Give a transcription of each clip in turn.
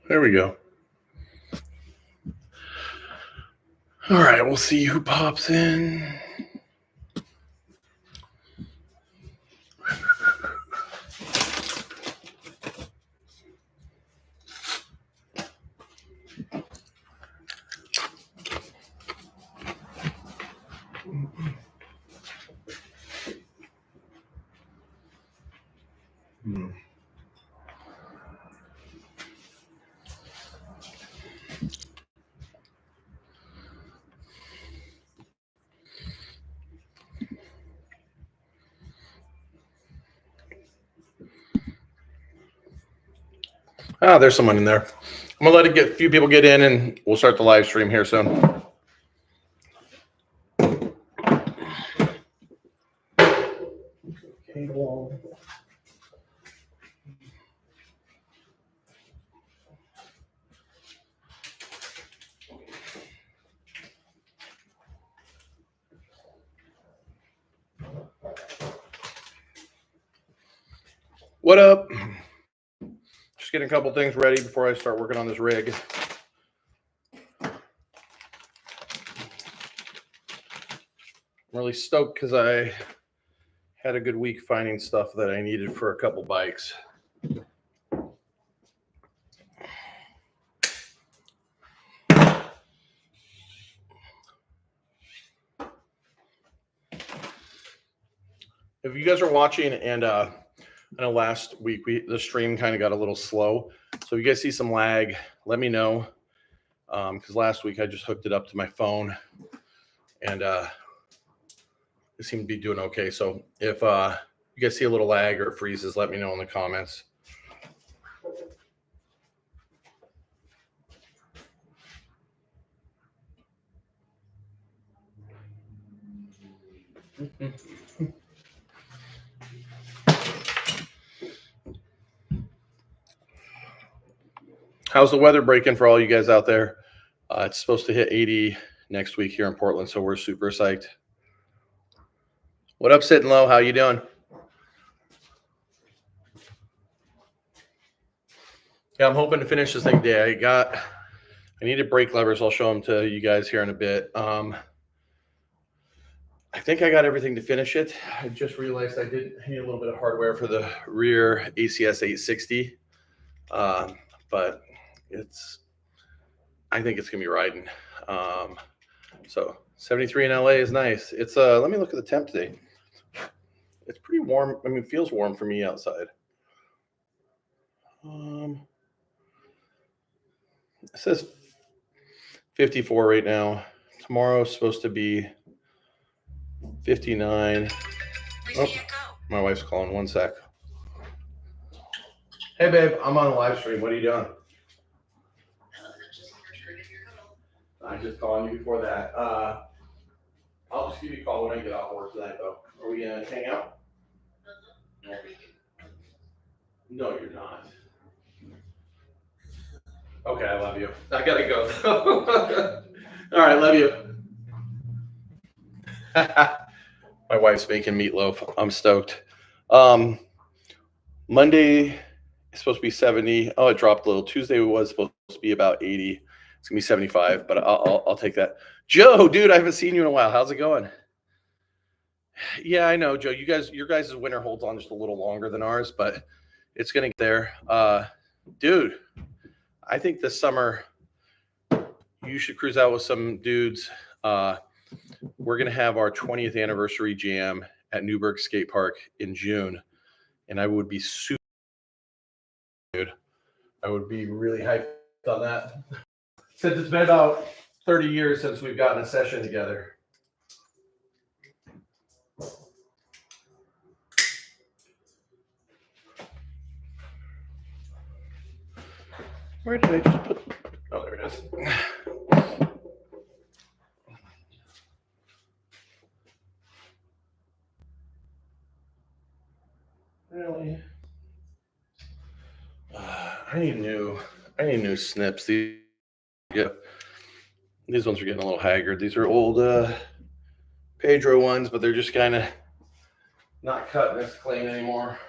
There we go. All right, we'll see who pops in. There's someone in there. I'm gonna let a few people get in, and we'll start the live stream here soon. What up? Just getting a couple things ready before I start working on this rig. I'm really stoked because I had a good week finding stuff that I needed for a couple bikes. If you guys are watching, and I know last week the stream kind of got a little slow, so if you guys see some lag, let me know, because last week I just hooked it up to my phone, and it seemed to be doing okay. So if you guys see a little lag or it freezes, let me know in the comments. How's the weather breaking for all you guys out there? It's supposed to hit 80 next week here in Portland, so we're super psyched. What up, Sitting Low? How you doing? Yeah, I'm hoping to finish this thing today. I needed brake levers. I'll show them to you guys here in a bit. I think I got everything to finish it. I just realized I did need a little bit of hardware for the rear ACS 860, but I think it's gonna be riding. So 73 in LA is nice. It's let me look at the temp today. It's pretty warm. I mean, it feels warm for me outside. It says 54 right now. Tomorrow's supposed to be 59. Oh, my wife's calling. One sec. Hey, babe, I'm on a live stream. What are you doing? I'm just calling you before that. I'll just give you a call when I get off work tonight, though. Are we gonna hang out? No, you're not. Okay, I love you. I gotta go. All right, love you. My wife's making meatloaf. I'm stoked. Monday is supposed to be 70. Oh, it dropped a little. Tuesday was supposed to be about 80. It's gonna be 75, but I'll take that. Joe, dude, I haven't seen you in a while. How's it going? Yeah, I know, Joe. Your guys' winter holds on just a little longer than ours, but it's gonna get there. Dude, I think this summer you should cruise out with some dudes. We're gonna have our 20th anniversary jam at Newburgh Skate Park in June, and I would be super, dude. I would be really hyped on that. Since it's been about 30 years since we've gotten a session together. Where did I just put? Oh, there it is. Really? I need new snips. These ones are getting a little haggard. These are old Pedro ones, but they're just kind of not cutting as clean anymore.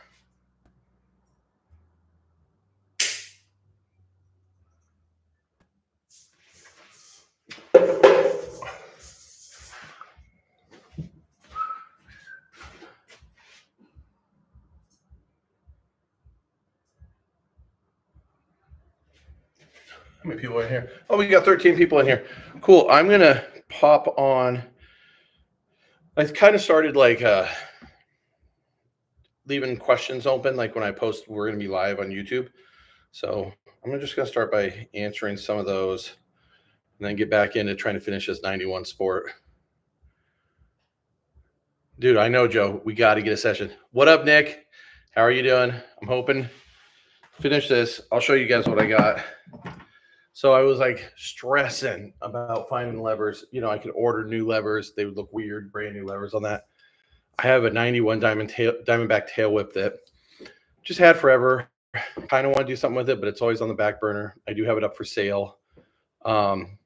How many people are in here? Oh, we got 13 people in here. Cool. I'm gonna pop on. I kind of started like leaving questions open, like when I post, we're gonna be live on YouTube. So I'm just gonna start by answering some of those, and then get back into trying to finish this 91 sport. Dude, I know, Joe. We got to get a session. What up, Nick? How are you doing? I'm hoping finish this. I'll show you guys what I got. So I was like stressing about finding levers. You know, I could order new levers. They would look weird, brand new levers on that. I have a 91 Diamondback tail whip that just had forever. Kind of want to do something with it, but it's always on the back burner. I do have it up for sale. But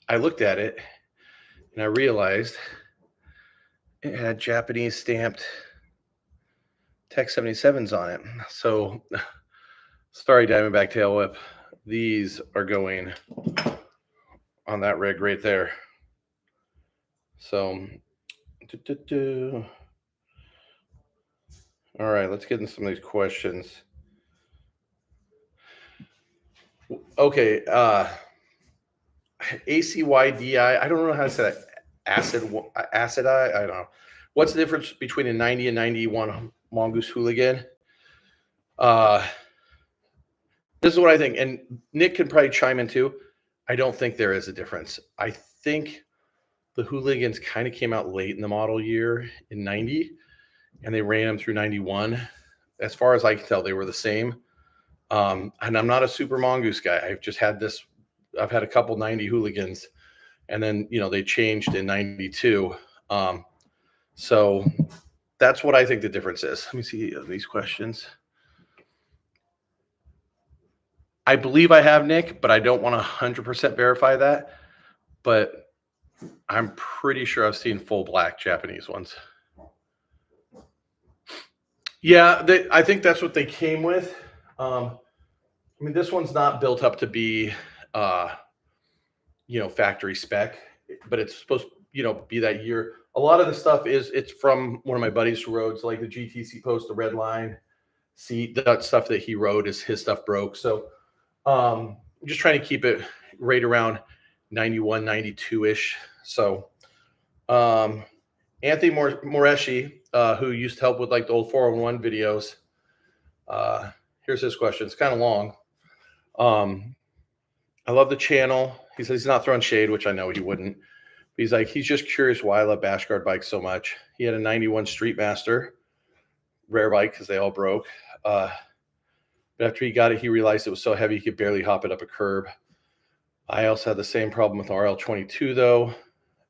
I looked at it and I realized it had Japanese stamped Tech 77s on it. So sorry, Diamondback tail whip. These are going on that rig right there. So, all right, let's get into some of these questions. Okay, ACYDI. I don't know how to say that. Acid eye. I don't know. What's the difference between a 90 and 91 Mongoose Hooligan? This is what I think, and Nick can probably chime in too. I don't think there is a difference. I think the Hooligans kind of came out late in the model year in 90, and they ran them through 91. As far as I can tell, they were the same. And I'm not a super Mongoose guy. I've just had this. I've had a couple 90 Hooligans, and then, you know, they changed in 92. So that's what I think the difference is. Let me see these questions. I believe I have, Nick, but I don't want to 100% verify that. But I'm pretty sure I've seen full black Japanese ones. Yeah, I think that's what they came with. I mean, this one's not built up to be, you know, factory spec, but it's supposed to, you know, be that year. A lot of the stuff it's from one of my buddies who rode, so like the GTC post, the red line seat, that stuff that he rode is his stuff broke. So I'm just trying to keep it right around 91, 92-ish. So Anthony Moreshi, who used to help with like the old 401 videos, here's his question. It's kind of long. I love the channel. He says he's not throwing shade, which I know he wouldn't. He's like, he's just curious why I love Bashguard bikes so much. He had a 91 Streetmaster, rare bike because they all broke. But after he got it, he realized it was so heavy he could barely hop it up a curb. I also had the same problem with RL22, though.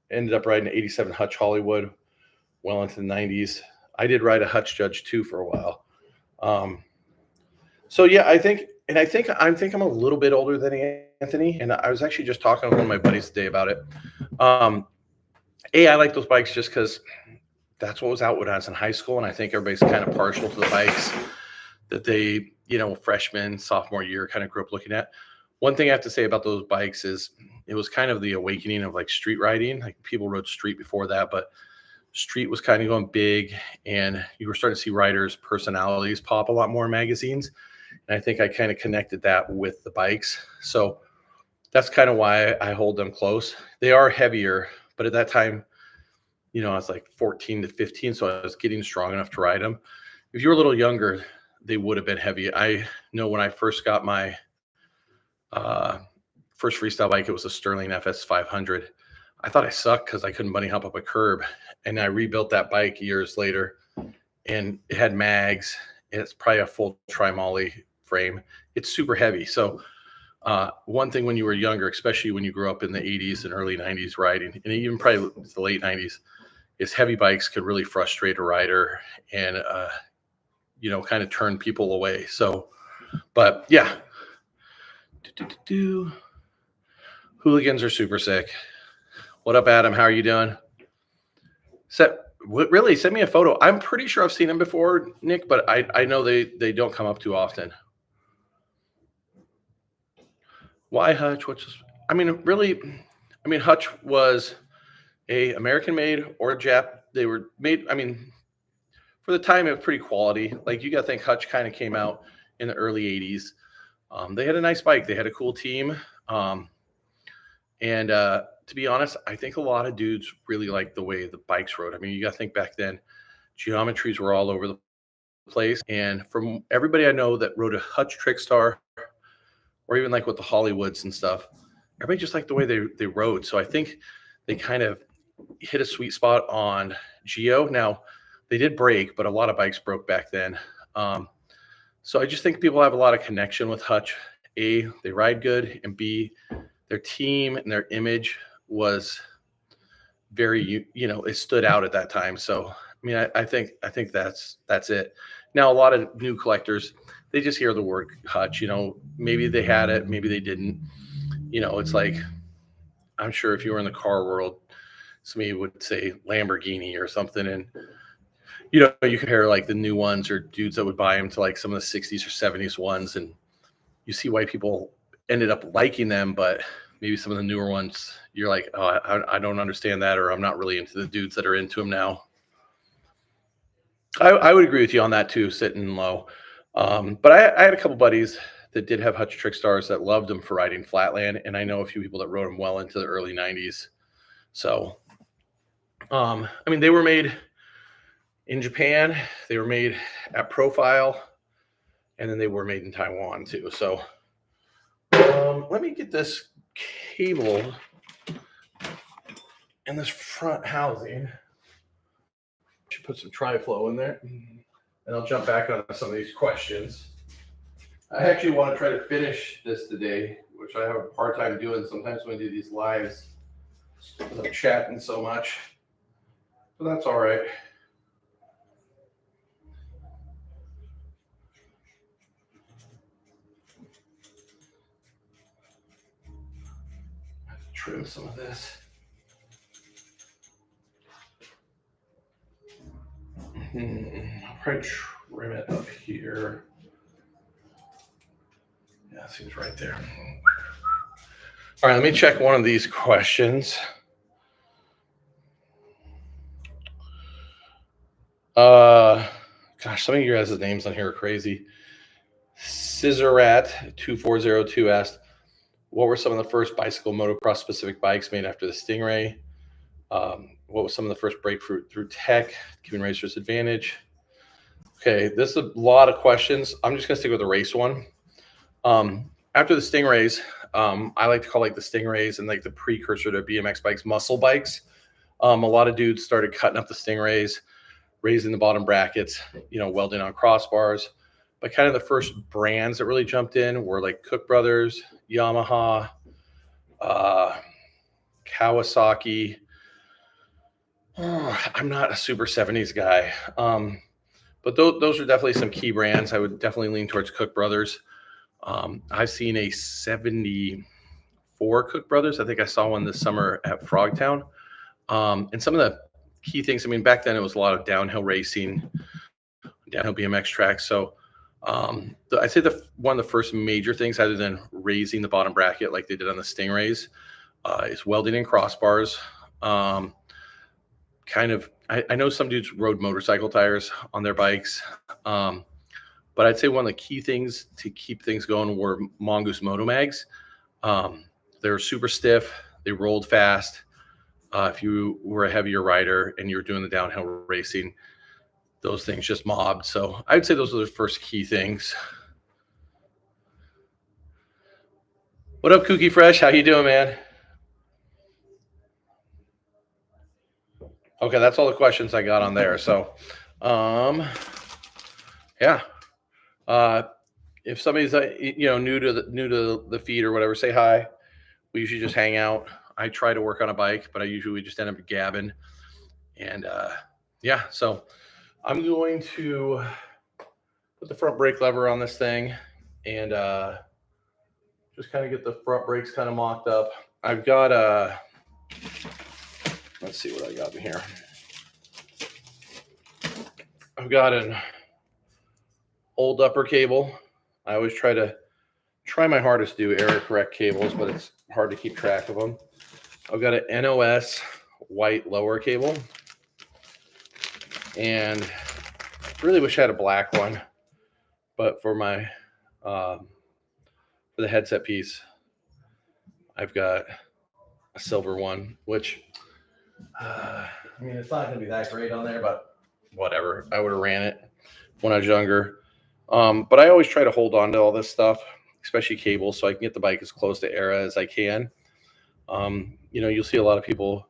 Ended up riding an 87 Hutch Hollywood well into the 90s. I did ride a Hutch Judge 2 for a while. So yeah, I think I'm a little bit older than Anthony, and I was actually just talking with one of my buddies today about it. I like those bikes just because that's what was out when I was in high school, and I think everybody's kind of partial to the bikes that they, you know, freshman, sophomore year kind of grew up looking at. One thing I have to say about those bikes is it was kind of the awakening of like street riding. Like people rode street before that, but street was kind of going big, and you were starting to see riders' personalities pop a lot more in magazines. And I think I kind of connected that with the bikes. So that's kind of why I hold them close. They are heavier, but at that time, you know, I was like 14 to 15, so I was getting strong enough to ride them. If you were a little younger, they would have been heavy. I know when I first got my first freestyle bike, it was a Sterling FS 500. I thought I sucked because I couldn't bunny hop up a curb. And I rebuilt that bike years later, and it had mags. It's probably a full tri-molly frame. It's super heavy. So one thing when you were younger, especially when you grew up in the 80s and early 90s riding, and even probably the late 90s, is heavy bikes could really frustrate a rider and, you know, kind of turn people away. So, but yeah. Hooligans are super sick. What up, Adam? How are you doing? Really, send me a photo. I'm pretty sure I've seen them before, Nick, but I know they don't come up too often. Why Hutch? I mean, really, Hutch was a American made or a Jap. They were made, I mean, for the time, it was pretty quality. Like, you got to think Hutch kind of came out in the early 80s. They had a nice bike. They had a cool team. And to be honest, I think a lot of dudes really liked the way the bikes rode. I mean, you got to think back then, geometries were all over the place. And from everybody I know that rode a Hutch Trickstar, or even like with the Hollywoods and stuff, everybody just liked the way they rode. So I think they kind of hit a sweet spot on Geo. Now, they did break, but a lot of bikes broke back then. So I just think people have a lot of connection with Hutch. A, they ride good, and B, their team and their image was very, it stood out at that time. So I mean, I think that's it. Now, a lot of new collectors, they just hear the word Hutch. Maybe they had it, maybe they didn't. It's like, I'm sure if you were in the car world, somebody would say Lamborghini or something, and you compare like the new ones or dudes that would buy them to like some of the 60s or 70s ones, and you see why people ended up liking them, but maybe some of the newer ones, you're like, oh, I don't understand that, or I'm not really into the dudes that are into them now. I would agree with you on that too, sitting low. But I had a couple buddies that did have Hutch Trickstars that loved them for riding flatland, and I know a few people that rode them well into the early 90s. So, I mean, they were made in Japan, they were made at Profile, and then they were made in Taiwan too. So, let me get this cable in this front housing. Should put some tri-flow in there, and I'll jump back on some of these questions. I actually want to try to finish this today, which I have a hard time doing sometimes when I do these lives because I'm chatting so much, but that's all right. I have to trim some of this. I'll probably trim it up here. Yeah, it seems right there. All right, let me check one of these questions. Gosh, some of you guys' names on here are crazy. Scissorat2402 asked, what were some of the first bicycle motocross specific bikes made after the Stingray? What was some of the first breakthrough through tech, giving racers advantage? Okay, this is a lot of questions. I'm just gonna stick with the race one. After the Stingrays, I like to call like the Stingrays and like the precursor to BMX bikes, muscle bikes. A lot of dudes started cutting up the Stingrays, raising the bottom brackets, welding on crossbars. But kind of the first brands that really jumped in were like Cook Brothers, Yamaha, Kawasaki. I'm not a super 70s guy. But those are definitely some key brands. I would definitely lean towards Cook Brothers. I've seen a 74 Cook Brothers. I think I saw one this summer at Frogtown. And some of the key things, I mean, back then it was a lot of downhill racing, downhill BMX tracks. So I'd say one of the first major things, other than raising the bottom bracket like they did on the Stingrays, is welding in crossbars. I know some dudes rode motorcycle tires on their bikes. But I'd say one of the key things to keep things going were Mongoose Moto Mags. They were super stiff. They rolled fast. If you were a heavier rider and you were doing the downhill racing, those things just mobbed. So I'd say those are the first key things. What up, Kooky Fresh? How you doing, man? Okay, that's all the questions I got on there. So, yeah. If somebody's new to the feed or whatever, say hi. We usually just hang out. I try to work on a bike, but I usually just end up gabbing. And yeah, so I'm going to put the front brake lever on this thing and just kind of get the front brakes kind of mocked up. I've got let's see what I got in here. I've got an old upper cable. I always try my hardest to do error correct cables, but it's hard to keep track of them. I've got an NOS white lower cable, and really wish I had a black one, but for my For the headset piece, I've got a silver one, which I mean, it's not going to be that great on there, but whatever. I would have ran it when I was younger. But I always try to hold on to all this stuff, especially cables, so I can get the bike as close to era as I can. You'll see a lot of people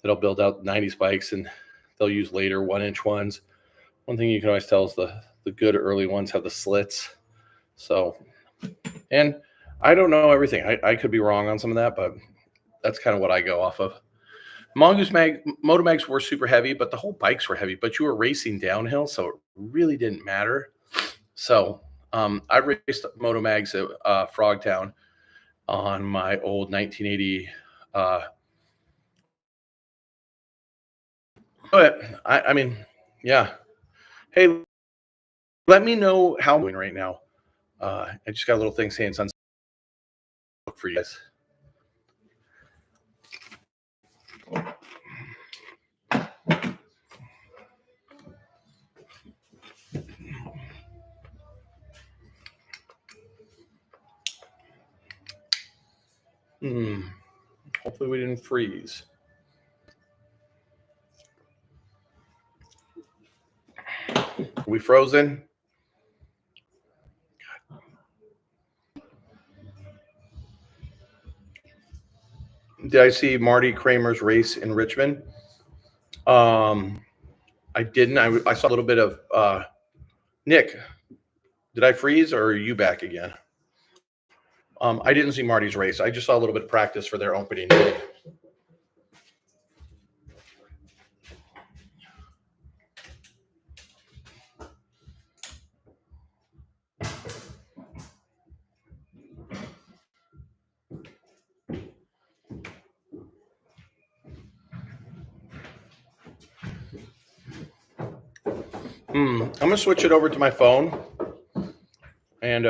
that'll build out 90s bikes and they'll use later 1-inch ones. One thing you can always tell is the good early ones have the slits. So, and I don't know everything. I could be wrong on some of that, but that's kind of what I go off of. Mongoose Motomags were super heavy, but the whole bikes were heavy, but you were racing downhill, so it really didn't matter. So I raced Motomags at Frogtown on my old 1980. But I mean, yeah. Hey, let me know how I'm doing right now. I just got a little thing saying sunset for you guys. Hopefully we didn't freeze. Are we frozen? Did I see Marty Kramer's race in Richmond? I didn't. I saw a little bit of Nick. Did I freeze or are you back again? I didn't see Marty's race. I just saw a little bit of practice for their opening day. I'm gonna switch it over to my phone. And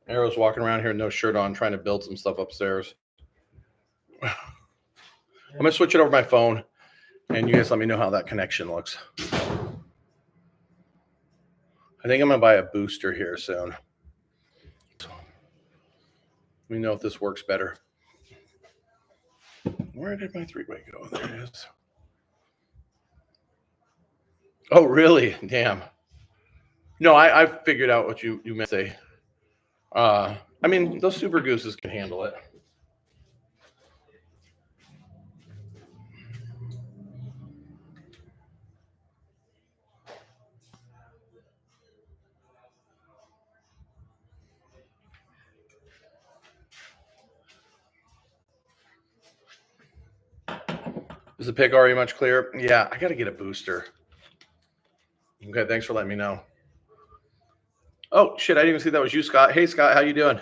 Haro's walking around here with no shirt on, trying to build some stuff upstairs. I'm gonna switch it over to my phone, and you guys let me know how that connection looks. I think I'm gonna buy a booster here soon. Let me know if this works better. Where did my 3-way go? There it is. Oh, really? Damn. No, I figured out what you meant to say. I mean, those Super Gooses can handle it. Is the pic already much clearer? Yeah, I got to get a booster. Okay, thanks for letting me know. Oh, shit, I didn't even see that was you, Scott. Hey, Scott, how you doing?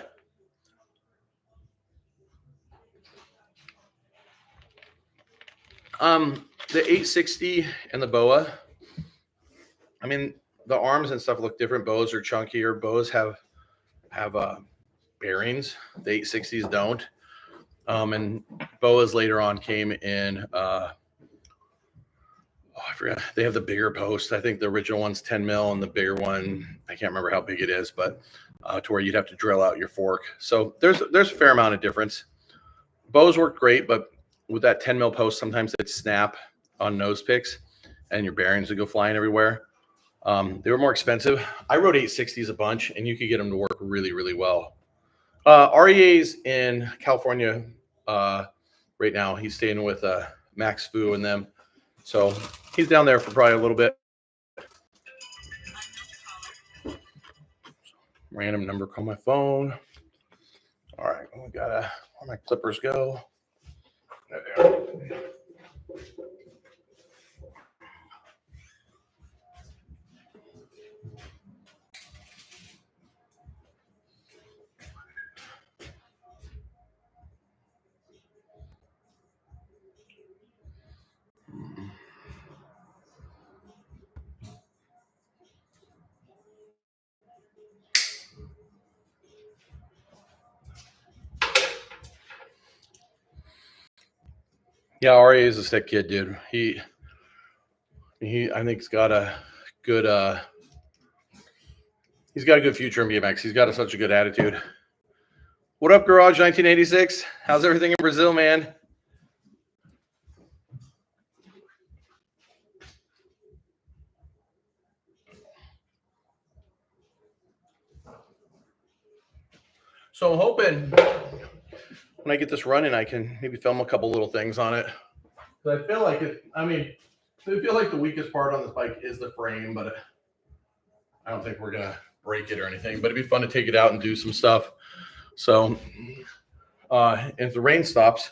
The 860 and the BOA, I mean, the arms and stuff look different. BOAs are chunkier. BOAs have bearings. The 860s don't. And BOAs later on came in, I forgot. They have the bigger post. I think the original one's 10 mil and the bigger one, I can't remember how big it is, but to where you'd have to drill out your fork. So there's a fair amount of difference. BOAs work great, but with that 10 mil post, sometimes they'd snap on nose picks and your bearings would go flying everywhere. They were more expensive. I rode 860s a bunch, and you could get them to work really, really well. REA's in California right now. He's staying with Max Fu and them. So he's down there for probably a little bit. Random number, call my phone. All right, we gotta, where my clippers go? There they are. Yeah, RA is a sick kid, dude. He I think he's got a good He's got a good future in BMX. He's got such a good attitude. What up, Garage 1986? How's everything in Brazil, man? So I'm hoping when I get this running, I can maybe film a couple little things on it. But I feel like I feel like the weakest part on this bike is the frame, but I don't think we're going to break it or anything. But it'd be fun to take it out and do some stuff. So if the rain stops,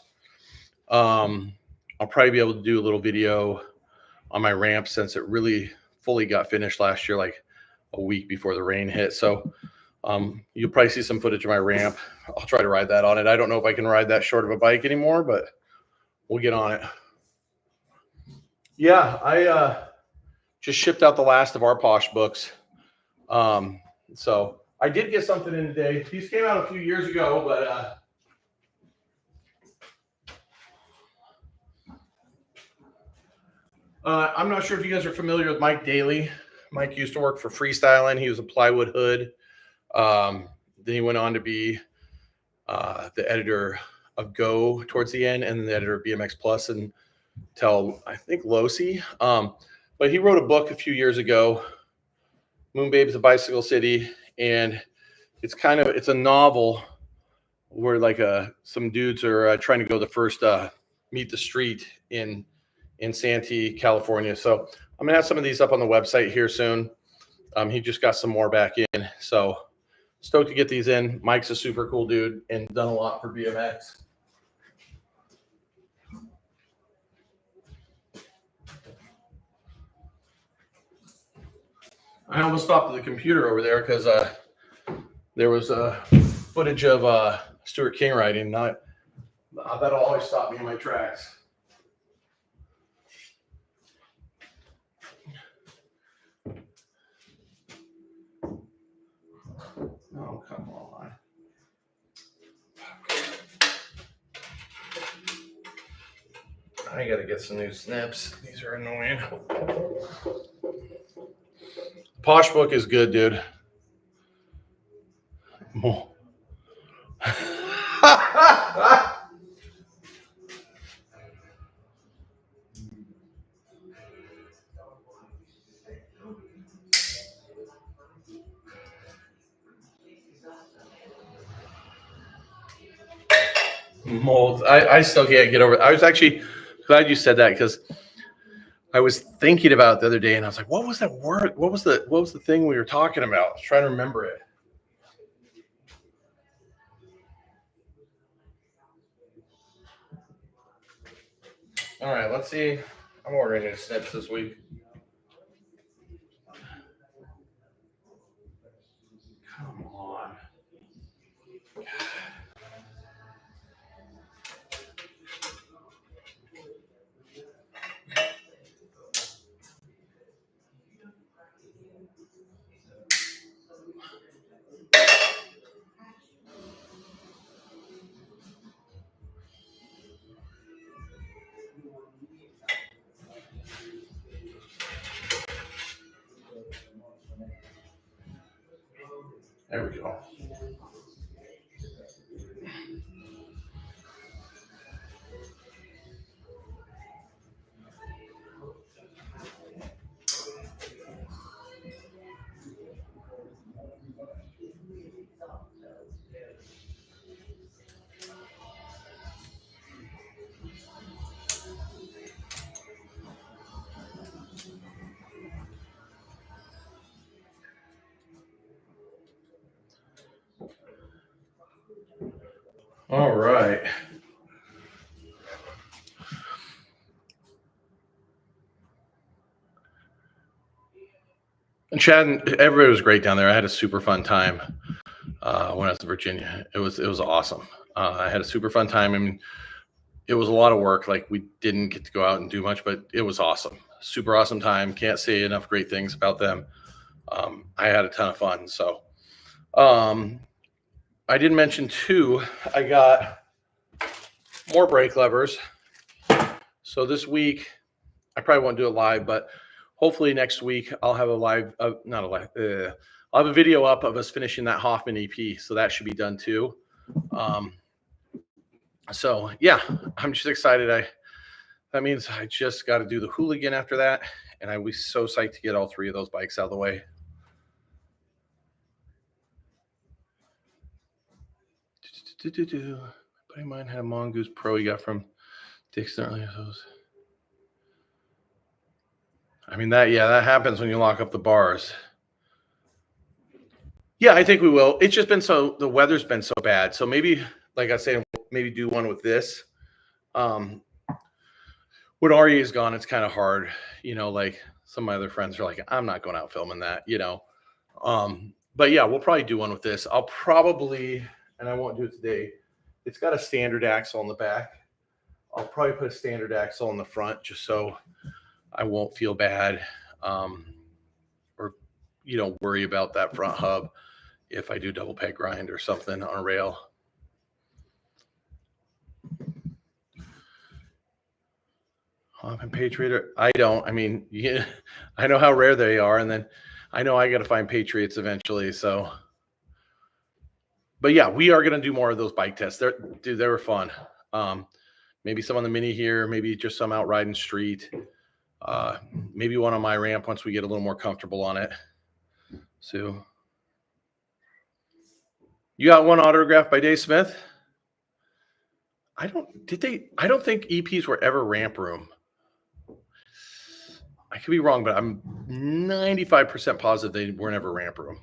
I'll probably be able to do a little video on my ramp since it really fully got finished last year, like a week before the rain hit. So you'll probably see some footage of my ramp. I'll try to ride that on it. I don't know if I can ride that short of a bike anymore, but we'll get on it. Yeah, I just shipped out the last of our Posh books. So I did get something in today. These came out a few years ago, but I'm not sure if you guys are familiar with Mike Daly. Mike used to work for Freestyling. He was a Plywood Hood. Then he went on to be the editor of Go towards the end, and the editor of BMX Plus until I think Losi. But he wrote a book a few years ago, Moon Babes of Bicycle City, and it's a novel where like some dudes are trying to go the first meet the street in Santee, California. So I'm gonna have some of these up on the website here soon. He just got some more back in, so stoked to get these in. Mike's a super cool dude and done a lot for BMX. I almost stopped the computer over there because there was footage of Stuart King riding. That'll always stop me in my tracks. Oh, come on. I gotta get some new snips. These are annoying. Posh book is good, dude. Mold. I still can't get over it. I was actually glad you said that because I was thinking about it the other day and I was like, what was that word? What was the thing we were talking about? I was trying to remember it. All right, let's see. I'm ordering new snips this week. Come on. There we go. All right. And Chad, everybody was great down there. I had a super fun time when I was in Virginia. It was awesome. I had a super fun time. I mean, it was a lot of work. Like we didn't get to go out and do much, but it was awesome. Super awesome time. Can't say enough great things about them. I had a ton of fun. So I did mention too, I got more brake levers. So this week, I probably won't do it live, but hopefully next week I'll have a live, I'll I'll have a video up of us finishing that Hoffman EP, so that should be done too. So yeah, I'm just excited. That means I just got to do the Hooligan after that, and I was so psyched to get all 3 of those bikes out of the way. Buddy mine had a Mongoose Pro he got from Dixon. I mean that happens when you lock up the bars. Yeah, I think we will. It's just been the weather's been so bad. So maybe, like I say, maybe do one with this. When RE is gone, it's kind of hard. Like some of my other friends are like, I'm not going out filming that, But yeah, we'll probably do one with this. I'll probably, and I won't do it today. It's got a standard axle on the back. I'll probably put a standard axle on the front just so I won't feel bad or, worry about that front hub if I do double peg grind or something on a rail. And Patriot, I don't. I mean, yeah, I know how rare they are, and then I know I got to find Patriots eventually. So, but yeah, we are going to do more of those bike tests. They were fun. Maybe some on the mini here, maybe just some out riding street. Maybe one on my ramp once we get a little more comfortable on it. So, you got one autograph by Dave Smith? I don't think EPs were ever ramp room. I could be wrong, but I'm 95% positive they weren't ever ramp room.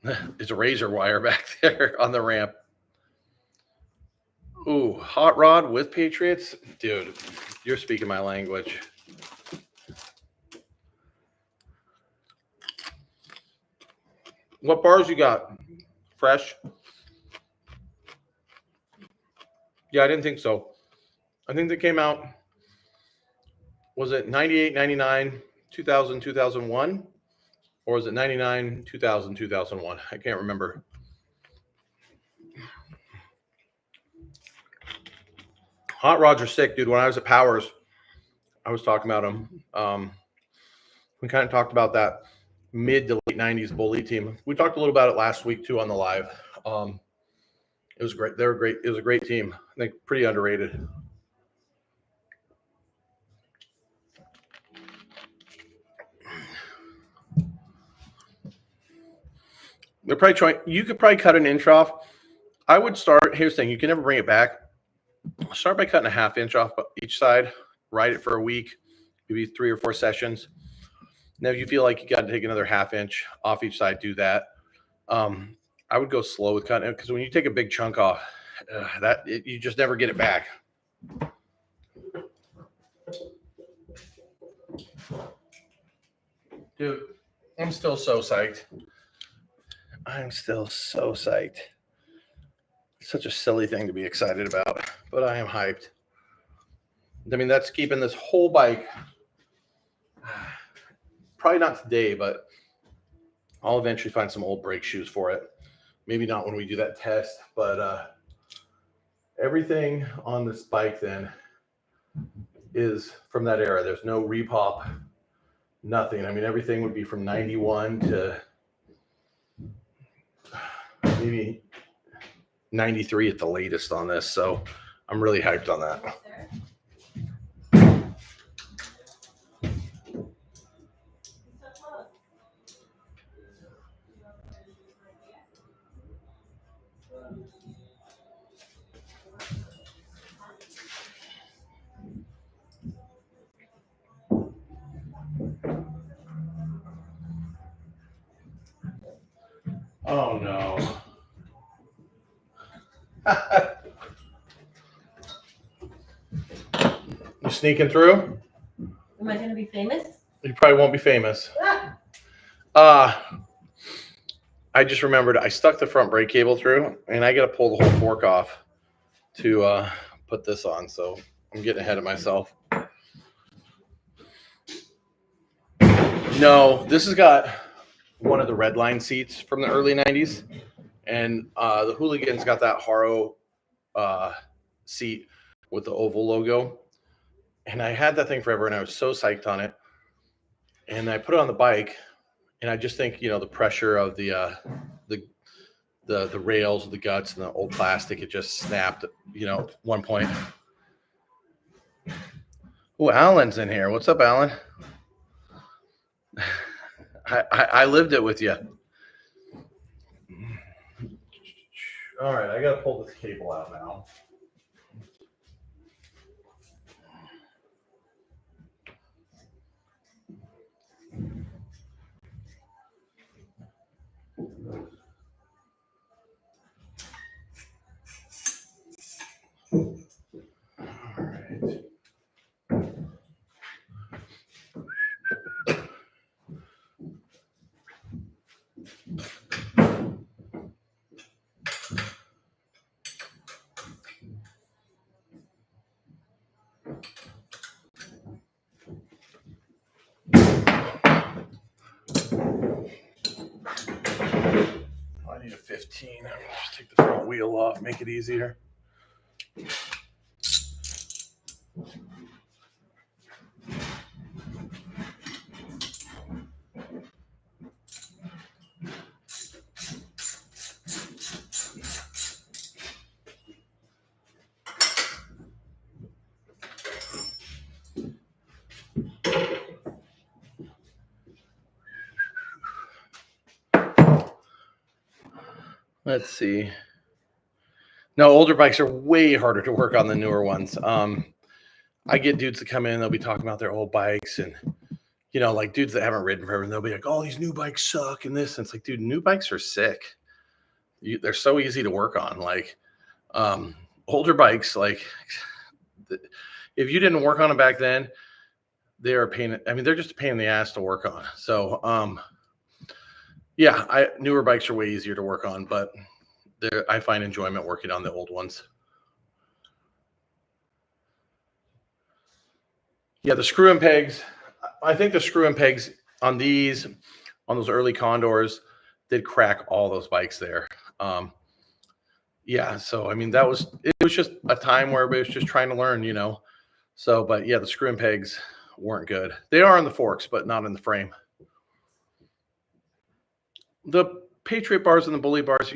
There's a razor wire back there on the ramp. Ooh, hot rod with Patriots? Dude, you're speaking my language. What bars you got? Fresh? Yeah, I didn't think so. I think they came out, was it 98, 99, 2000, 2001? Or was it 99, 2000, 2001? I can't remember. Hot rods are sick, dude. When I was at Powers, I was talking about them. We kind of talked about that mid to late 90s bully team. We talked a little about it last week, too, on the live. It was great. They were great. It was a great team. I think pretty underrated. They're probably trying. You could probably cut an inch off. I would start. Here's the thing: you can never bring it back. Start by cutting a ½ inch off each side. Ride it for a week, maybe 3 or 4 sessions. Now, if you feel like you got to take another ½ inch off each side, do that. I would go slow with cutting it because when you take a big chunk off, you just never get it back. Dude, I'm still so psyched. I'm still so psyched. It's such a silly thing to be excited about, but I am hyped. I mean, that's keeping this whole bike. Probably not today, but I'll eventually find some old brake shoes for it. Maybe not when we do that test, but everything on this bike then is from that era. There's no repop, nothing. I mean, everything would be from 91 to maybe 93 at the latest on this. So I'm really hyped on that. Oh no. You sneaking through? Am I going to be famous? You probably won't be famous. I just remembered I stuck the front brake cable through, and I got to pull the whole fork off to put this on. So I'm getting ahead of myself. No, this has got one of the red line seats from the early 90s, and the Hooligan's got that Haro seat with the oval logo. And I had that thing forever, and I was so psyched on it. And I put it on the bike, And I just think, you know, the pressure of the rails, the guts, and the old plastic, it just snapped, you know, at one point. Oh, Alan's in here. What's up, Alan? I lived it with you. All right, I got to pull this cable out now. All right. I need a 15. I'm gonna just take the front wheel off, make it easier. Let's see. No, older bikes are way harder to work on than newer ones. I get dudes that come in, they'll be talking about their old bikes, and you know, like dudes that haven't ridden forever, and they'll be like, "Oh, these new bikes suck," and this. And it's like, dude, new bikes are sick. They're so easy to work on. Like older bikes, like if you didn't work on them back then, they are a pain. I mean, they're just a pain in the ass to work on. So yeah, newer bikes are way easier to work on, but I find enjoyment working on the old ones. Yeah, the screw and pegs. I think the screw and pegs on those early Condors, did crack all those bikes there. Yeah, so I mean, it was just a time where everybody was just trying to learn, you know. So, but yeah, the screw and pegs weren't good. They are in the forks, but not in the frame. The Patriot bars and the Bully bars,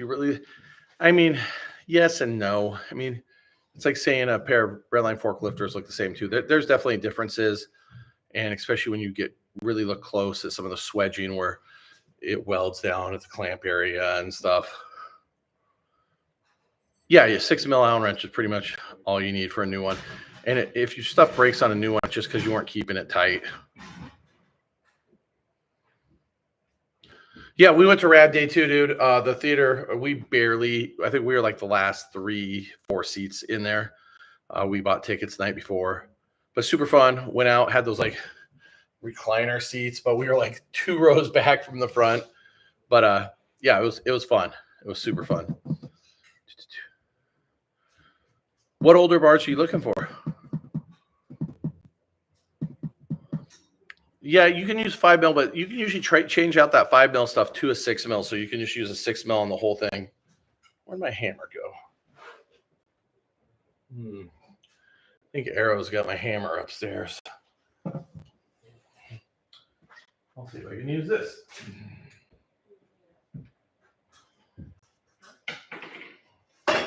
I mean, yes and no. I mean, it's like saying a pair of Redline forklifters look the same too. There's definitely differences, and especially when you really look close at some of the swedging where it welds down at the clamp area and stuff. Yeah, 6mm Allen wrench is pretty much all you need for a new one. And if your stuff breaks on a new one, it's just because you weren't keeping it tight. Yeah, we went to Rad Day too, dude. The theater, I think we were like the last 3-4 seats in there. We bought tickets the night before, but super fun. Went out, had those like recliner seats, but we were like 2 rows back from the front. But yeah, it was fun. It was super fun. What older bars are you looking for? Yeah, you can use 5mm, but you can usually change out that 5mm stuff to a 6mm, so you can just use a 6mm on the whole thing. Where'd my hammer go? I think Haro's got my hammer upstairs. I'll see if I can use this. I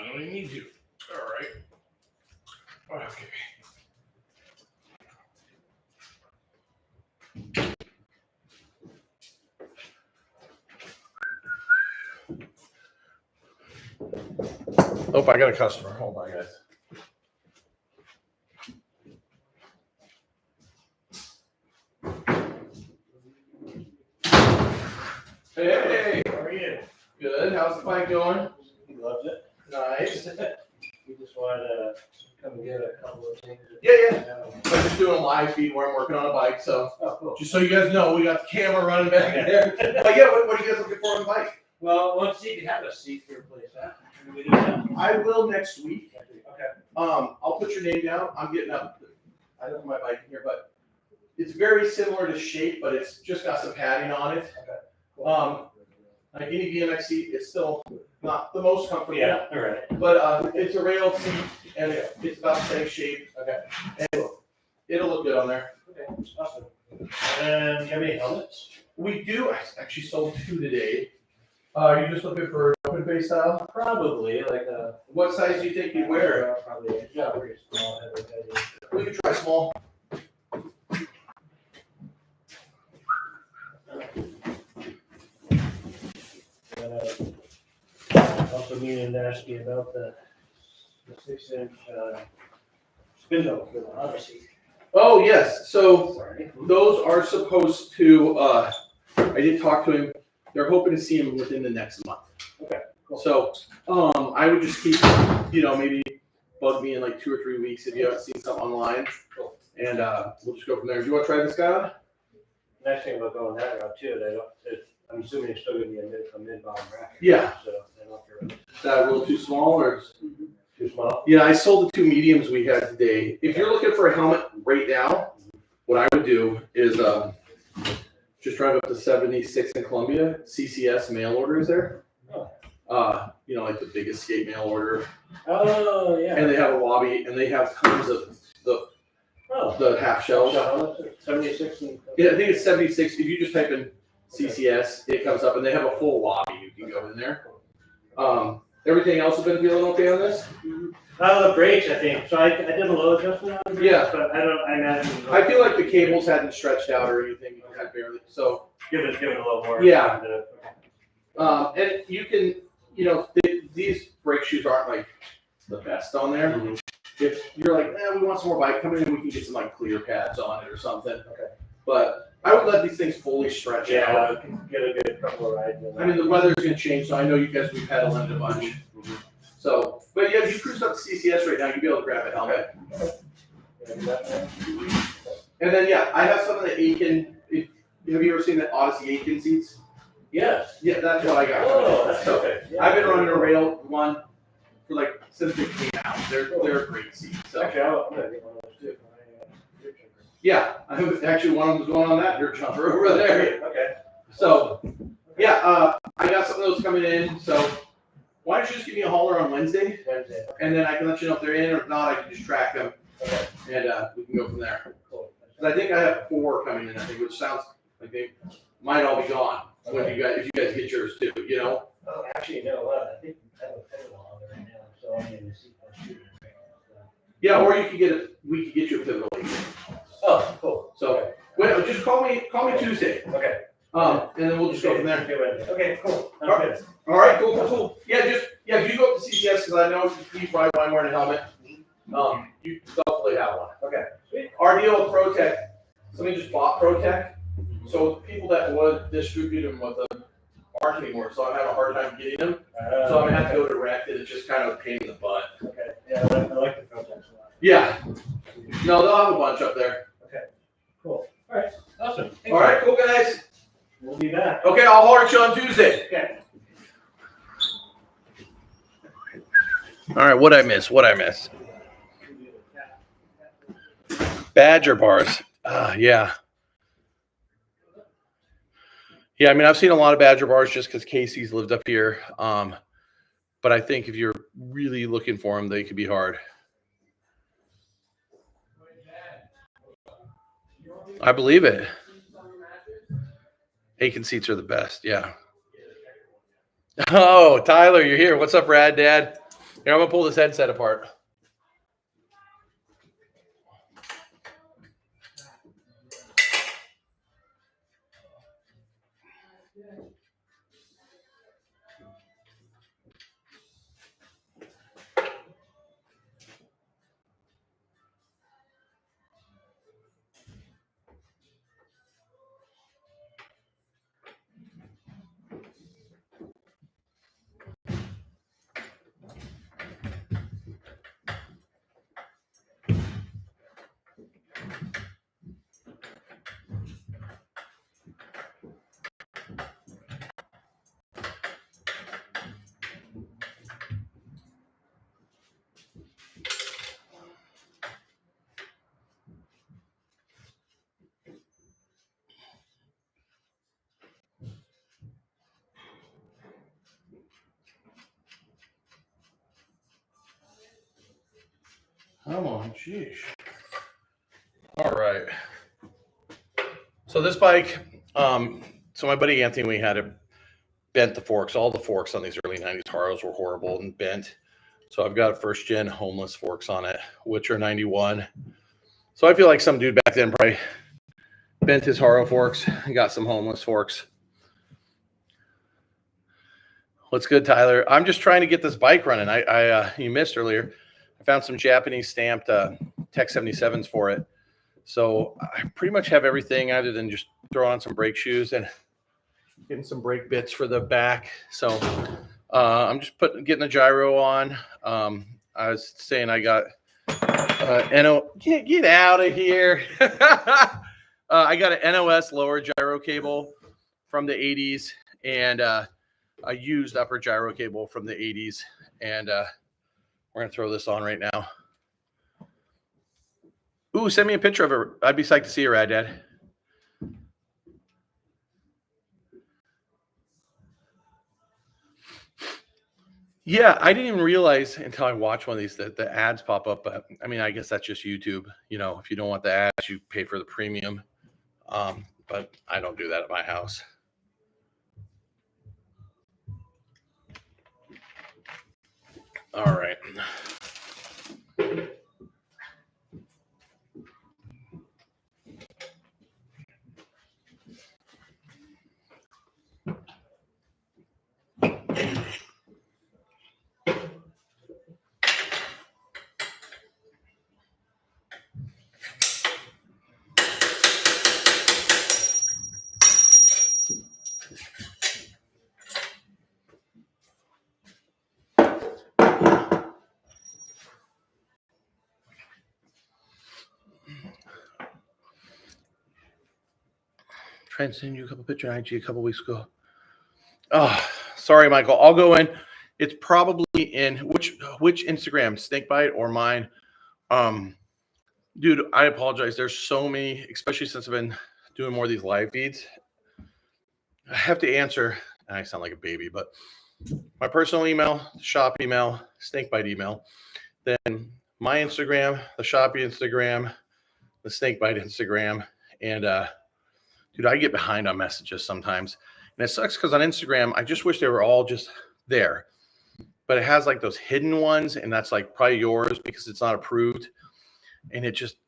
don't even need you. All right. Okay. Oh, I got a customer. Hold on, guys. Hey, how are you? Good. How's the bike going? He loves it. Nice. We just wanted to come and get a couple of things. Yeah. I'm just doing a live feed where I'm working on a bike, so cool. just so you guys know, we got the camera running back there. But yeah, what are you guys looking for on the bike? Well, let's see if you have a seat to replace that. Can we do that? I will next week. Okay. I'll put your name down. I'm getting up. I don't have my bike in here, but it's very similar to shape, but it's just got some padding on it. Okay. Cool. Like any BMX seat, it's still not the most comfortable. Yeah, all right. But it's a railed seat, and it's about the same shape. Okay. And it'll look good on there. Okay, awesome. And do you have any helmets? We do. I actually sold 2 today. You're just looking for an open face style? Probably like a. What size do you think you'd wear? Probably yeah, pretty small. We can try small. Also meaning to ask you about the 6-inch spindle for the Odyssey. Oh yes. So Sorry. those are supposed to. I did talk to him. They're hoping to see him within the next month. Okay. Cool. So I would just keep, maybe bug me in like 2 or 3 weeks if you haven't seen something online, Cool. and we'll just go from there. Do you want to try this guy on? Nice thing about going that route too, I'm assuming it's still gonna be a mid-bottom bracket. Yeah. So I don't have to. Is that a little too small or? Too small? Yeah, I sold the 2 mediums we had today. If you're looking for a helmet right now, what I would do is just drive up to 76 in Columbia. CCS mail orders there. Like the biggest skate mail order. Oh yeah. And they have a lobby, and they have tons of the half shells. 76. Yeah, I think it's 76. If you just type in CCS, it comes up, and they have a full lobby. You can go in there. Everything else has been feeling okay on this? The brakes, I think. So I did a low adjustment on the brakes, Yeah. but I imagine. I feel like the cables hadn't stretched out or anything. You had barely. So Give it a little more. Yeah. Okay. and you can, these brake shoes aren't like the best on there. Mm-hmm. If you're like, we want some more bike, come in and we can get some like clear pads on it or something. Okay. But I would let these things fully stretch out. Yeah, get a good couple of rides. I mean, the weather's gonna change, so I know you guys will be pedaling a bunch. Mm-hmm. So, but yeah, if you cruise up to CCS right now, you'll be able to grab a helmet. And then I have some of the Aiken. Have you ever seen the Odyssey Aiken seats? Yes. Yeah, that's what I got. Oh, that's So, okay. Yeah. I've been running a rail one for like since they came out. They're a great seat. So Actually, I'm gonna get one of those too. yeah, I hope actually one of them was going on that dirt jumper over there. Okay. So I got some of those coming in. So why don't you just give me a holler on Wednesday, Wednesday. and then I can let you know if they're in, or if not, I can just track them, Okay. and we can go from there. Cool. 'Cause I think I have 4 coming in. I think, which sounds like they might all be gone when if you guys get yours too. Oh, actually, you know what? I think I have a pedal on there right now, so I'm in the seat. Yeah, or you could we could get you a pivotal. Oh, cool. So wait, just call me Tuesday. Okay. And then we'll just go from there. Okay, cool. All right. All right, cool. Yeah, if you go up to CCS, because I know you probably want wearing a helmet. You definitely have one. Okay. Sweet. Our deal with ProTech, somebody just bought ProTech, so the people that would distribute them with them aren't anymore. So I'm having a hard time getting them. So I'm gonna have to go direct, and it's just kind of a pain in the butt. Okay. Yeah, I like the ProTech a lot. Yeah. No, they'll have a bunch up there. Okay. Cool. All right. Awesome. All right, cool guys. We'll be back. Okay, I'll holler at you on Tuesday. Okay. All right, what'd I miss? Badger bars. Yeah. Yeah, I mean, I've seen a lot of Badger bars just because Casey's lived up here. But I think if you're really looking for them, they could be hard. I believe it. Aiken seats are the best. Yeah. Oh, Tyler, you're here. What's up, Rad Dad? Here, I'm going to pull this headset apart. Come on, jeez. All right. So this bike, so my buddy Anthony, we had it bent the forks. All the forks on these early 90s Haros were horrible and bent. So I've got first gen homeless forks on it, which are 91. So I feel like some dude back then probably bent his Haro forks and got some homeless forks. What's good, Tyler? I'm just trying to get this bike running. You missed earlier. I found some Japanese stamped Tech 77s for it. So I pretty much have everything other than just throw on some brake shoes and getting some brake bits for the back. So I'm just getting the gyro on. I was saying I got get out of here. I got an NOS lower gyro cable from the 80s and a used upper gyro cable from the 80s. And we're going to throw this on right now. Ooh, send me a picture of her. I'd be psyched to see her, Rad Dad. Yeah, I didn't even realize until I watched one of these that the ads pop up. But I mean, I guess that's just YouTube. You know, if you don't want the ads, you pay for the premium. But I don't do that at my house. All right. Trying to send you a couple pictures on IG a couple weeks ago. Oh, sorry, Michael. I'll go in. It's probably in which Instagram, Snakebite or mine. Dude, I apologize. There's so many, especially since I've been doing more of these live feeds. I have to answer. I sound like a baby, but my personal email, shop email, Snakebite email, then my Instagram, the Shopee Instagram, the Snakebite Instagram, and dude, I get behind on messages sometimes, and it sucks because on Instagram, I just wish they were all just there, but it has like those hidden ones, and that's like probably yours because it's not approved, and it just,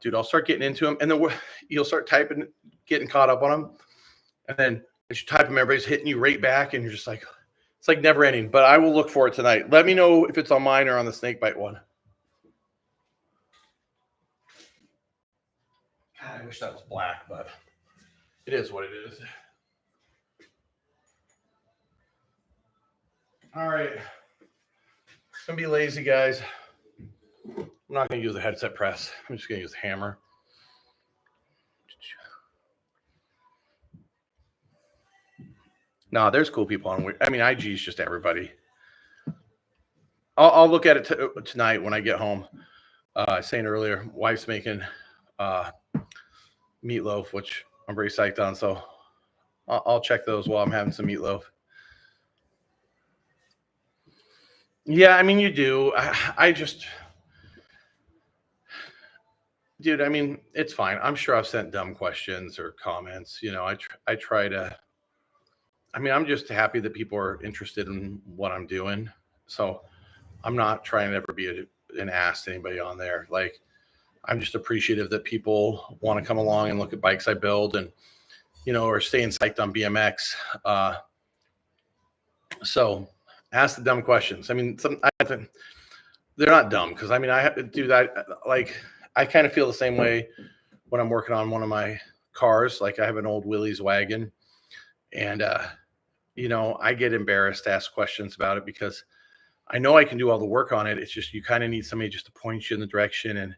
dude, I'll start getting into them, and then you'll start typing, getting caught up on them, and then as you type them, everybody's hitting you right back, and you're just like, it's like never ending. But I will look for it tonight. Let me know if it's on mine or on the Snakebite one. God, I wish that was black, but it is what it is. All right. Gonna be lazy, guys. I'm not gonna use the headset press. I'm just gonna use the hammer. No, there's cool people on. I mean, IG is just everybody. I'll look at it tonight when I get home. I was saying earlier, wife's making meatloaf, which I'm very psyched on. So I'll check those while I'm having some meatloaf. Yeah, I mean, you do. I just, dude, I mean, it's fine. I'm sure I've sent dumb questions or comments. You know, I try to, I mean, I'm just happy that people are interested in what I'm doing. So I'm not trying to ever be an ass to anybody on there. Like, I'm just appreciative that people want to come along and look at bikes I build and, you know, or staying psyched on BMX. So ask the dumb questions. I mean, they're not dumb because I mean, I have to do that. Like, I kind of feel the same way when I'm working on one of my cars. Like, I have an old Willys wagon, and you know, I get embarrassed to ask questions about it because I know I can do all the work on it. It's just you kind of need somebody just to point you in the direction and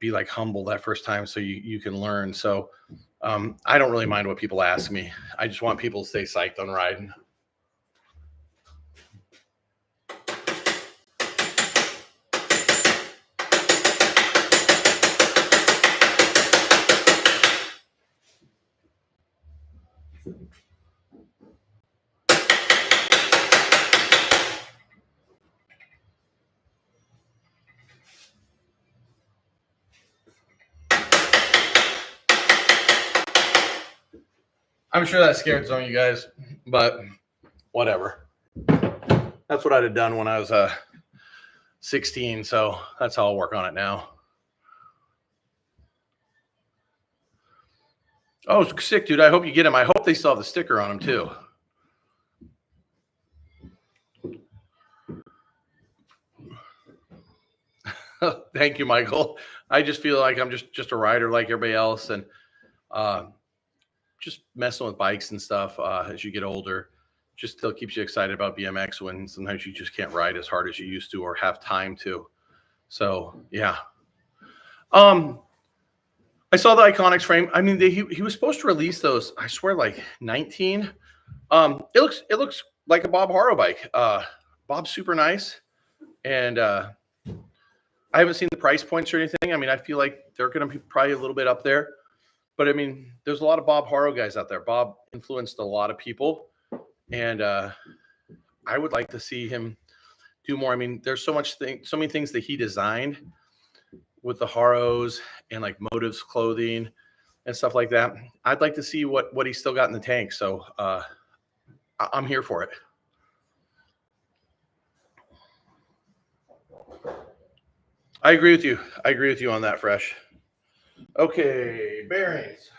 be like humble that first time so you can learn. So I don't really mind what people ask me. I just want people to stay psyched on riding. I'm sure that scared some of you guys, but whatever. That's what I'd have done when I was 16, so that's how I'll work on it now. Oh, sick, dude. I hope you get them. I hope they still have the sticker on them, too. Thank you, Michael. I just feel like I'm just a rider like everybody else, and just messing with bikes and stuff as you get older just still keeps you excited about BMX when sometimes you just can't ride as hard as you used to or have time to. So, yeah. I saw the Iconics frame. I mean, he was supposed to release those, I swear, like 19. It looks like a Bob Haro bike. Bob's super nice. And I haven't seen the price points or anything. I mean, I feel like they're going to be probably a little bit up there. But, I mean, there's a lot of Bob Haro guys out there. Bob influenced a lot of people. And I would like to see him do more. I mean, there's so many things that he designed with the Haros and like Motives clothing and stuff like that. I'd like to see what he's still got in the tank. So I'm here for it. I agree with you. I agree with you on that, Fresh. Okay, bearings.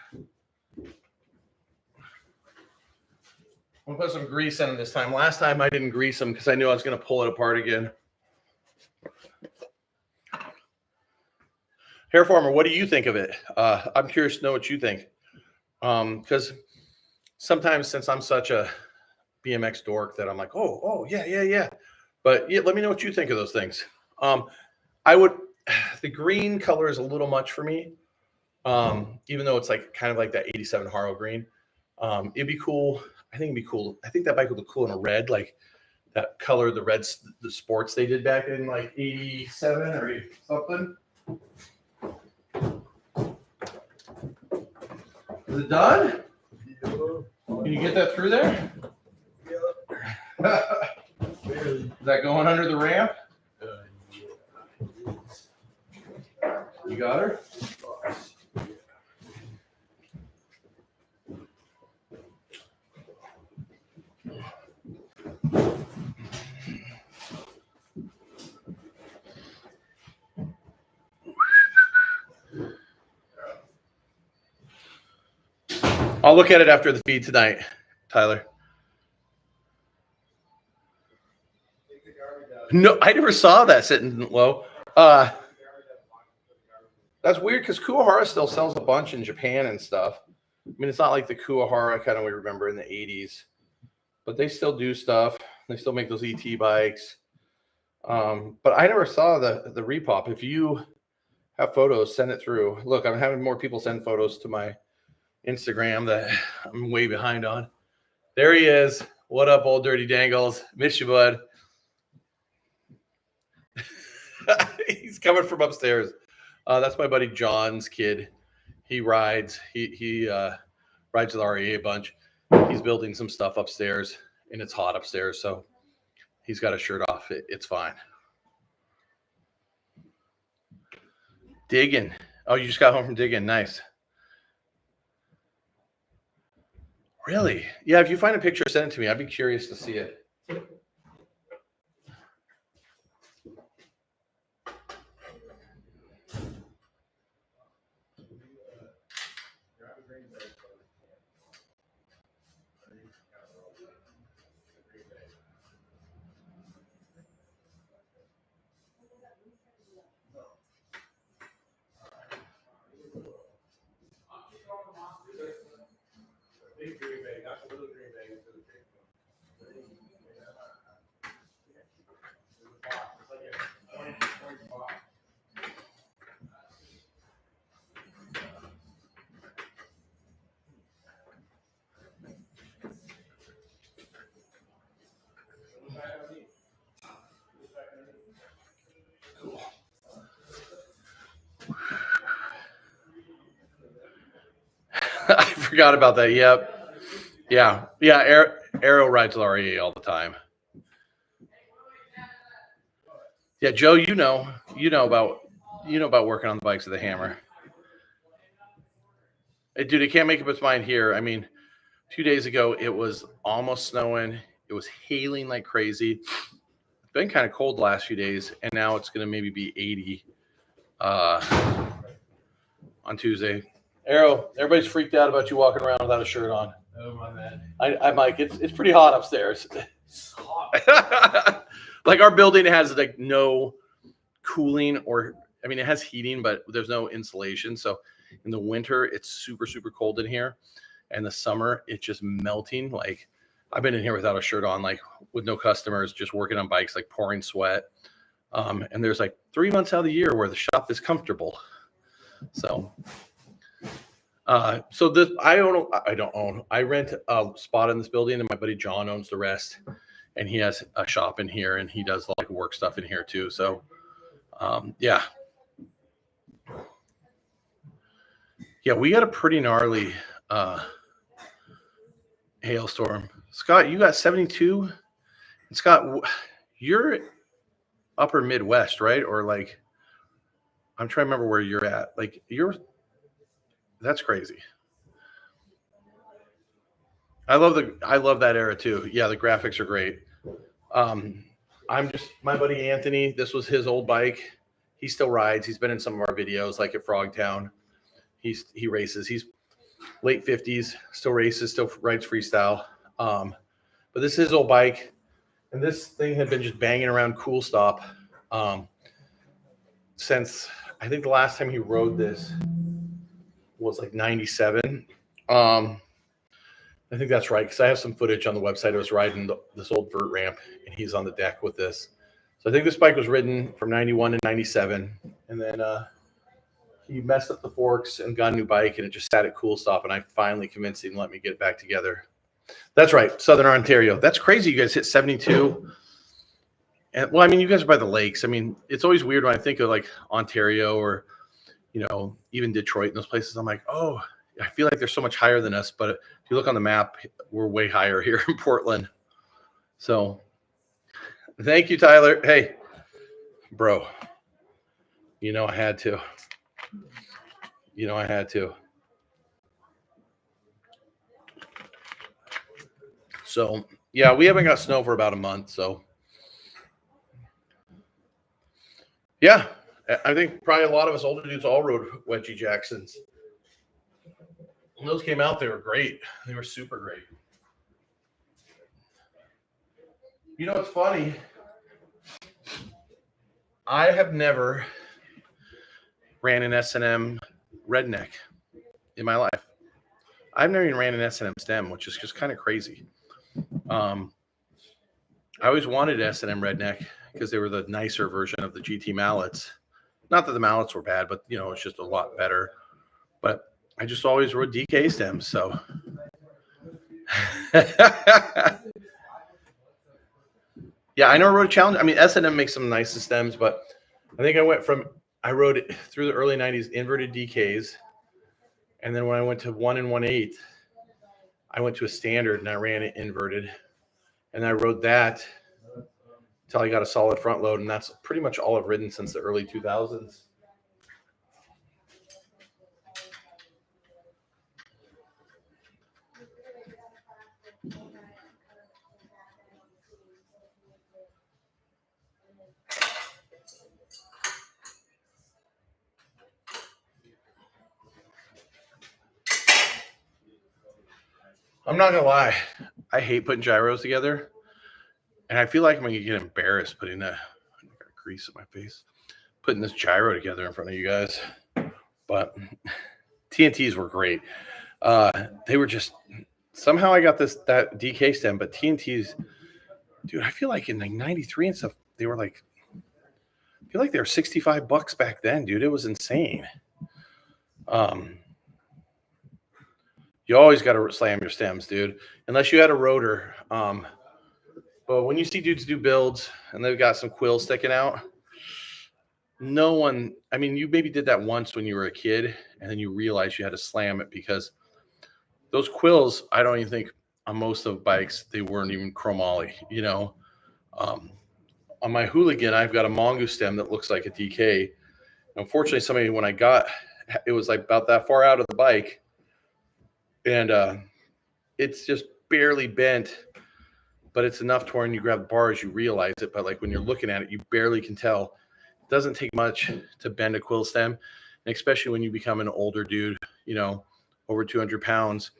I'm gonna put some grease in them this time. Last time I didn't grease them because I knew I was gonna pull it apart again. Hair Farmer, what do you think of it? I'm curious to know what you think. Because sometimes since I'm such a BMX dork that I'm like, oh, yeah. But yeah, let me know what you think of those things. The green color is a little much for me. Even though it's like kind of like that 87 Haro green. It'd be cool. I think it'd be cool. I think that bike would look cool in a red, like that color, the sports they did back in like 87 or something. Is it done? Can you get that through there? Is that going under the ramp? You got her? I'll look at it after the feed tonight, Tyler. No, I never saw that sitting low. That's weird because Kuwahara still sells a bunch in Japan and stuff. I mean, it's not like the Kuwahara kind of we remember in the 80s, but they still do stuff. They still make those ET bikes. But I never saw the repop. If you have photos, send it through. Look, I'm having more people send photos to my Instagram that I'm way behind on. There he is. What up, old dirty dangles? Miss you, bud. He's coming from upstairs. That's my buddy John's kid. He rides. He rides with REA a bunch. He's building some stuff upstairs, and it's hot upstairs, so he's got a shirt off. It's fine. Digging. Oh, you just got home from digging. Nice. Really? Yeah, if you find a picture, send it to me. I'd be curious to see it. Cool. I forgot about that. Yep. Yeah. Arrow rides REA all the time. Yeah, Joe, you know about working on the bikes with the Hammer. Dude, it can't make up its mind here. I mean, 2 days ago, it was almost snowing. It was hailing like crazy. It's been kind of cold the last few days, and now it's going to maybe be 80 on Tuesday. Arrow, everybody's freaked out about you walking around without a shirt on. Oh, my bad. I'm like, it's pretty hot upstairs. It's hot. Like our building has like no cooling, or I mean, it has heating, but there's no insulation. So in the winter, it's super, super cold in here. And the summer, it's just melting. Like I've been in here without a shirt on, like with no customers, just working on bikes, like pouring sweat. And there's like 3 months out of the year where the shop is comfortable. So, I rent a spot in this building, and my buddy John owns the rest, and he has a shop in here, and he does like work stuff in here too. So, yeah, we got a pretty gnarly hailstorm. Scott, you got 72. And Scott, you're upper Midwest, right? Or like, I'm trying to remember where you're at. Like that's crazy. I love that era too. Yeah, the graphics are great. My buddy Anthony, this was his old bike. He still rides. He's been in some of our videos, like at Frogtown. He races. He's late 50s, still races, still rides freestyle. But this is his old bike, and this thing had been just banging around Cool Stop since I think the last time he rode this was like 97. I think that's right, because I have some footage on the website. I was riding this old vert ramp, and he's on the deck with this. So I think this bike was ridden from 91 to 97, and then he messed up the forks and got a new bike, and it just sat at Cool Stop, and I finally convinced him to let me get it back together. That's right, Southern Ontario. That's crazy. You guys hit 72. And well, I mean, you guys are by the lakes. I mean, it's always weird when I think of like Ontario or, even Detroit and those places. I'm like, oh, I feel like they're so much higher than us. But if you look on the map, we're way higher here in Portland. So thank you, Tyler. Hey, bro, I had to. I had to. So, yeah, we haven't got snow for about a month. So, yeah, I think probably a lot of us older dudes all rode Wedgie Jacksons. When those came out, they were great. They were super great. It's funny. I have never ran an S&M redneck in my life. I've never even ran an S&M stem, which is just kind of crazy. I always wanted S&M redneck because they were the nicer version of the GT mallets. Not that the mallets were bad, but it's just a lot better. But I just always rode DK stems, so. Yeah, I never rode a challenge. I mean, S&M makes some nice stems, but I think I rode it through the early 90s, inverted DKs. And then when I went to 1 1/8, I went to a standard and I ran it inverted. And I rode that until I got a solid front load. And that's pretty much all I've ridden since the early 2000s. I'm not gonna lie, I hate putting gyros together, and I feel like I'm gonna get embarrassed putting that. I got grease on my face, putting this gyro together in front of you guys. But TNTs were great. They were just somehow I got that DK stem, but TNTs, dude, I feel like in like '93 and stuff, they were like, I feel like they were $65 back then, dude. It was insane. You always got to slam your stems, dude, unless you had a rotor. But when you see dudes do builds and they've got some quills sticking out, no one, I mean, you maybe did that once when you were a kid and then you realized you had to slam it because those quills, I don't even think on most of bikes, they weren't even chromoly, On my Hooligan, I've got a mongoose stem that looks like a DK. Unfortunately, when it was like about that far out of the bike, and it's just barely bent, but it's enough to when you grab the bars, you realize it. But like when you're looking at it, you barely can tell. It doesn't take much to bend a quill stem, and especially when you become an older dude, you know, over 200 pounds,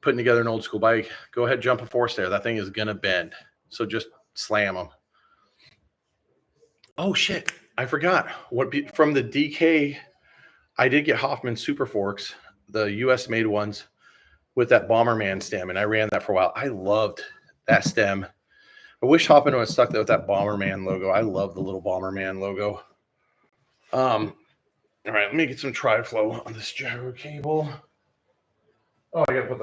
putting together an old school bike, go ahead, jump a force there. That thing is going to bend. So just slam them. Oh, shit. I forgot. From the DK, I did get Hoffman Super Forks, the US made ones with that Bomberman stem, and I ran that for a while. I loved that stem. I wish Hoffman would have stuck with that Bomberman logo. I love the little Bomberman logo. All right, let me get some tri-flow on this gyro cable. Oh, I gotta put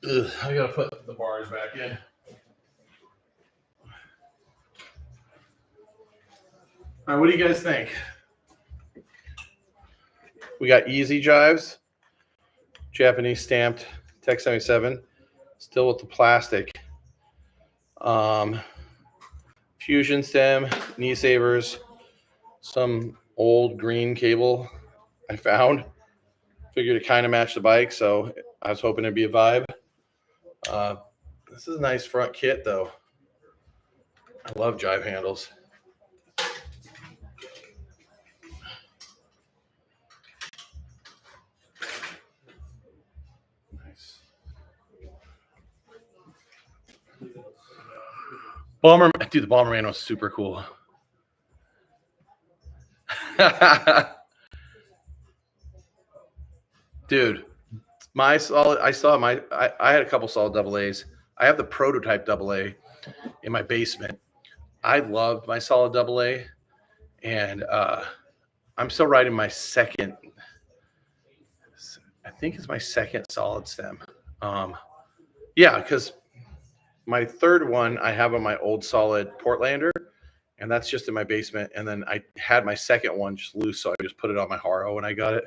the bars back in. All right, what do you guys think? We got easy jives, Japanese stamped Tech 77, still with the plastic. Fusion stem, knee savers, some old green cable I found. Figured it kind of matched the bike, so I was hoping it'd be a vibe. This is a nice front kit, though. I love jive handles. Nice. Dude, the Bomberman was super cool. Dude, I had a couple solid double A's. I have the prototype double A in my basement. I loved my solid double A, and I'm still riding my second. I think it's my second solid stem. Yeah, because my third one I have on my old solid Portlander, and that's just in my basement. And then I had my second one just loose, so I just put it on my Haro when I got it.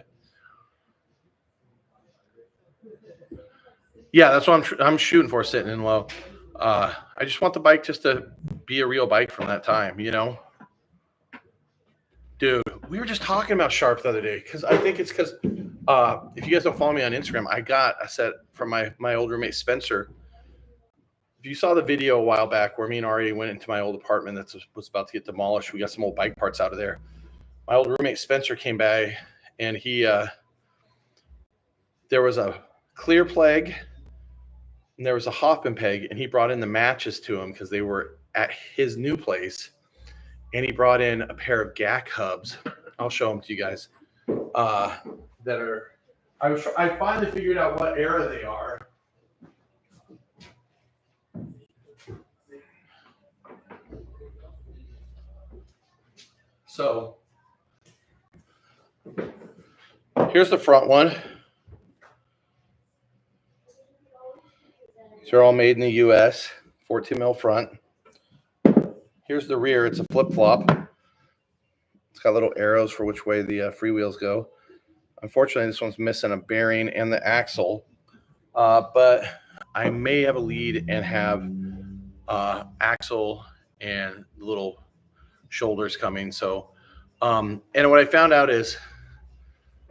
Yeah, that's what I'm shooting for, sitting in low. I just want the bike just to be a real bike from that time, you know? Dude, we were just talking about Sharp the other day, because I think it's because if you guys don't follow me on Instagram, I got a set from my old roommate, Spencer. If you saw the video a while back where me and Ari went into my old apartment that was about to get demolished, we got some old bike parts out of there. My old roommate, Spencer, came by, and there was a clear plague, and there was a Hoffman peg, and he brought in the matches to him because they were at his new place. And he brought in a pair of GAC hubs. I'll show them to you guys. That are, I finally figured out what era they are. So here's the front one. These are all made in the US, 14 mil front. Here's the rear. It's a flip-flop. It's got little arrows for which way the freewheels go. Unfortunately, this one's missing a bearing and the axle. But I may have a lead and have axle and little shoulders coming. So, and what I found out is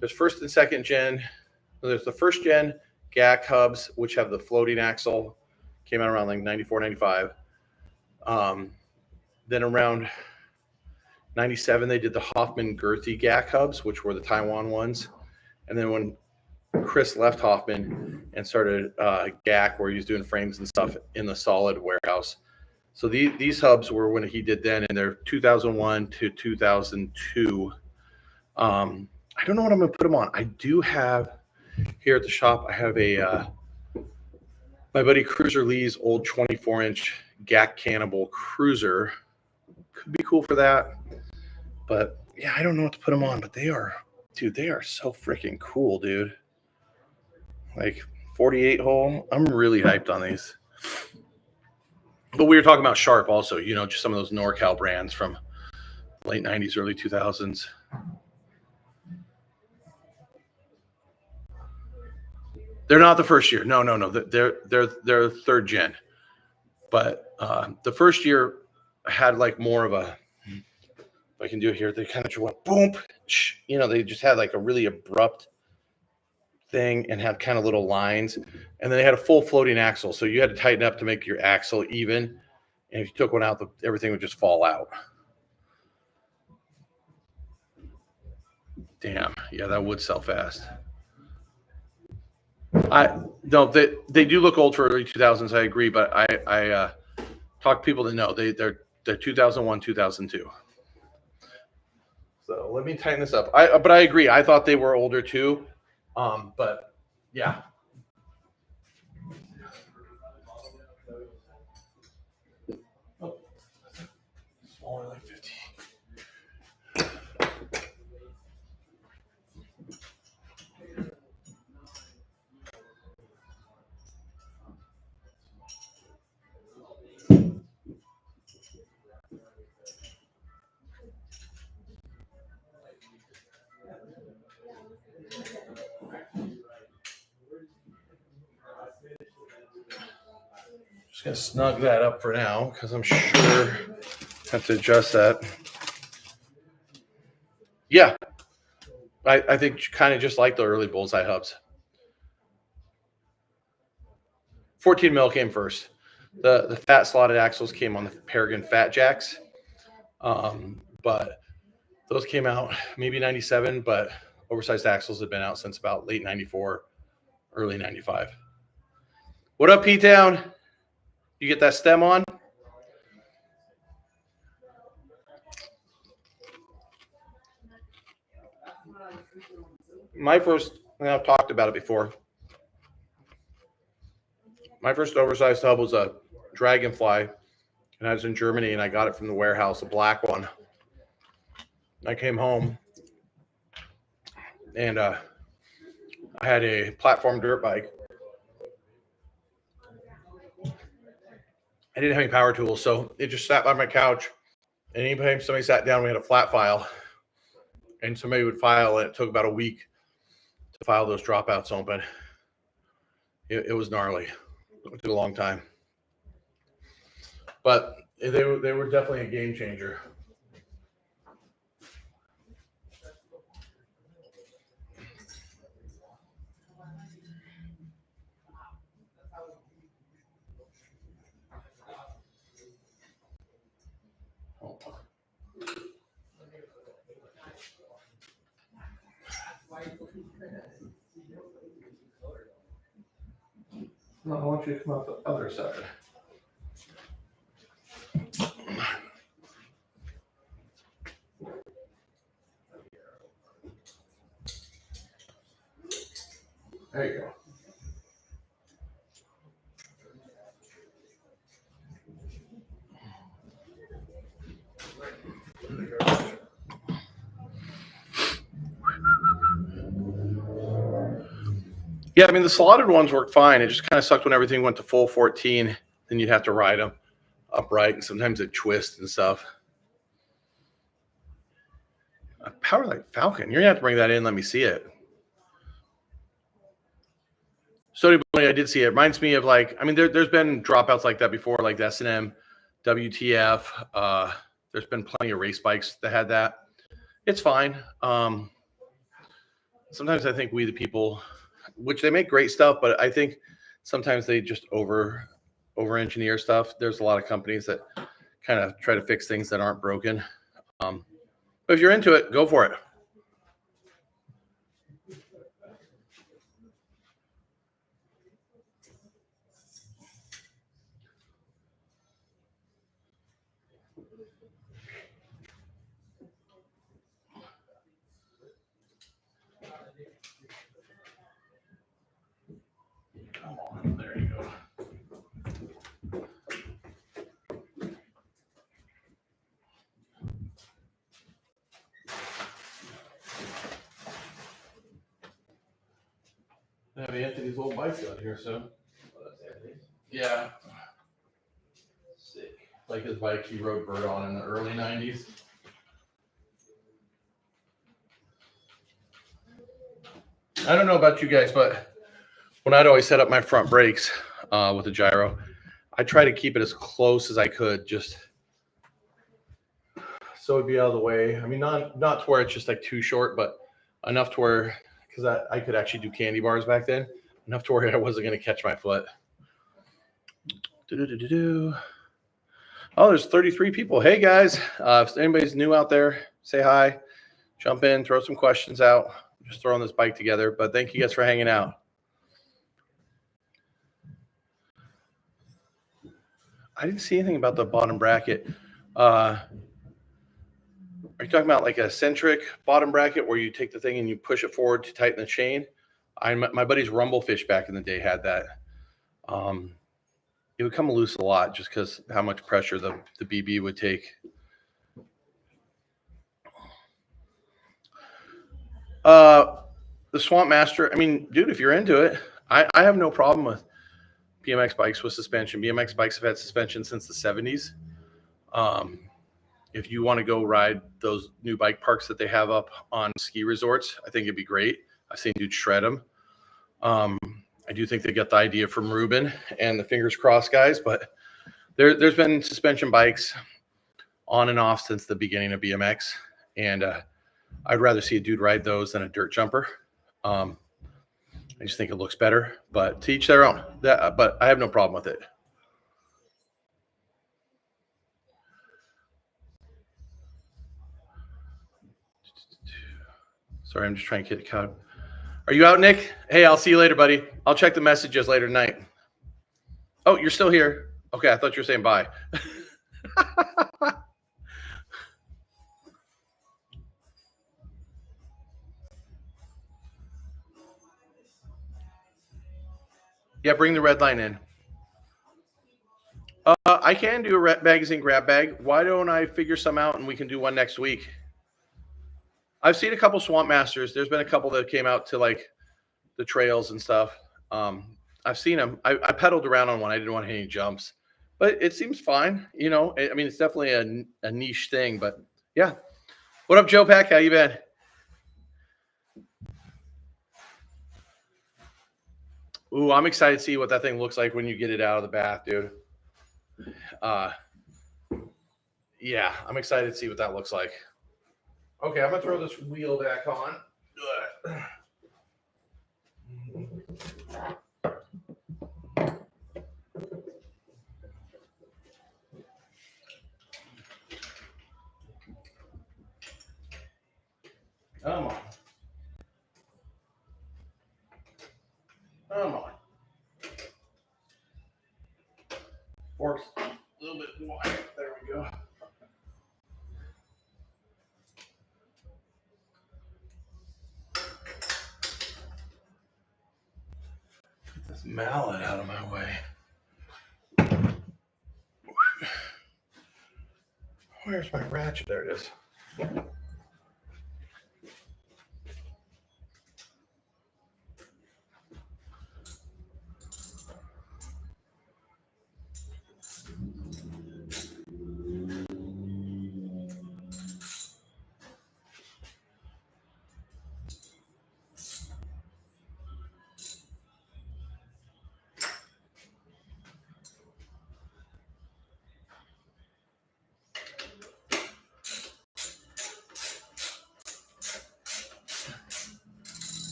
there's first and second gen. There's the first gen GAC hubs, which have the floating axle. Came out around like 94, 95. Then around 97, they did the Hoffman girthy GAC hubs, which were the Taiwan ones. And then when Chris left Hoffman and started GAC, where he was doing frames and stuff in the solid warehouse. So these hubs were when he did then, and they're 2001 to 2002. I don't know what I'm going to put them on. I do have here at the shop, I have my buddy Cruiser Lee's old 24-inch GAC Cannibal Cruiser. Could be cool for that. But yeah, I don't know what to put them on, but they are so freaking cool, dude. Like 48 hole. I'm really hyped on these. But we were talking about Sharp also, you know, just some of those NorCal brands from late 90s, early 2000s. They're not the first year. No. They're third gen. But the first year had like more of a, if I can do it here, they kind of just went boom. You know, they just had like a really abrupt thing and had kind of little lines. And then they had a full floating axle. So you had to tighten up to make your axle even. And if you took one out, everything would just fall out. Damn. Yeah, that would sell fast. No, they do look old for early 2000s. I agree, but I talk to people that know they're 2001, 2002. So let me tighten this up. But I agree. I thought they were older too. But yeah. Oh, smaller, like 15. Just gonna snug that up for now because I'm sure I have to adjust that. Yeah, I think kind of just like the early bullseye hubs. 14 mil came first. The fat slotted axles came on the Paragon Fat Jacks, but those came out maybe 97. But oversized axles have been out since about late 94, early 95. What up, P-Town? You get that stem on? My first, and I've talked about it before. My first oversized hub was a Dragonfly, and I was in Germany, and I got it from the warehouse, a black one. I came home, and I had a platform dirt bike. I didn't have any power tools, so it just sat by my couch. And anytime somebody sat down, we had a flat file, and somebody would file, and it took about a week to file those dropouts open. It was gnarly. It took a long time, but they were definitely a game changer. No, I want you to come out the other side. There you go. Yeah, I mean, the slotted ones worked fine. It just kind of sucked when everything went to full 14. Then you'd have to ride them upright, and sometimes they'd twist and stuff. A Power Light Falcon. You're going to have to bring that in. Let me see it. Sony Boy, I did see it. It reminds me of like, I mean, there's been dropouts like that before, like the S&M, WTF. There's been plenty of race bikes that had that. It's fine. Sometimes I think we the people, which they make great stuff, but I think sometimes they just over engineer stuff. There's a lot of companies that kind of try to fix things that aren't broken. But if you're into it, go for it. Come on, there you go. I have Anthony's old bikes out here, so. Yeah. Sick. Like his bike he rode Bird on in the early 90s. I don't know about you guys, but when I'd always set up my front brakes with a gyro, I try to keep it as close as I could, just so it'd be out of the way. I mean, not to where it's just like too short, but enough to where, because I could actually do candy bars back then. Enough to worry I wasn't going to catch my foot. Oh, there's 33 people. Hey, guys. If anybody's new out there, say hi. Jump in, throw some questions out. Just throwing this bike together. But thank you guys for hanging out. I didn't see anything about the bottom bracket. Are you talking about like a centric bottom bracket where you take the thing and you push it forward to tighten the chain? My buddy's Rumblefish back in the day had that. It would come loose a lot just because how much pressure the BB would take. The Swamp Master, I mean, dude, if you're into it, I have no problem with BMX bikes with suspension. BMX bikes have had suspension since the 70s. If you want to go ride those new bike parks that they have up on ski resorts, I think it'd be great. I've seen dudes shred them. I do think they got the idea from Ruben and the Fingers Crossed guys, but there's been suspension bikes on and off since the beginning of BMX, and I'd rather see a dude ride those than a dirt jumper. I just think it looks better, but to each their own. But I have no problem with it. Sorry, I'm just trying to get caught. Are you out, Nick? Hey, I'll see you later, buddy. I'll check the messages later tonight. Oh, you're still here. Okay, I thought you were saying bye. Yeah, bring the red line in. I can do a magazine grab bag. Why don't I figure some out and we can do one next week? I've seen a couple Swamp Masters. There's been a couple that came out to like the trails and stuff. I've seen them. I pedaled around on one. I didn't want any jumps, but it seems fine. You know, I mean, it's definitely a niche thing, but yeah. What up, Joe Pack? How you been? Ooh, I'm excited to see what that thing looks like when you get it out of the bath, dude. Yeah, I'm excited to see what that looks like. Okay, I'm gonna throw this wheel back on. Come on. Come on. Forks a little bit wide. There we go. Get this mallet out of my way. Where's my ratchet? There it is.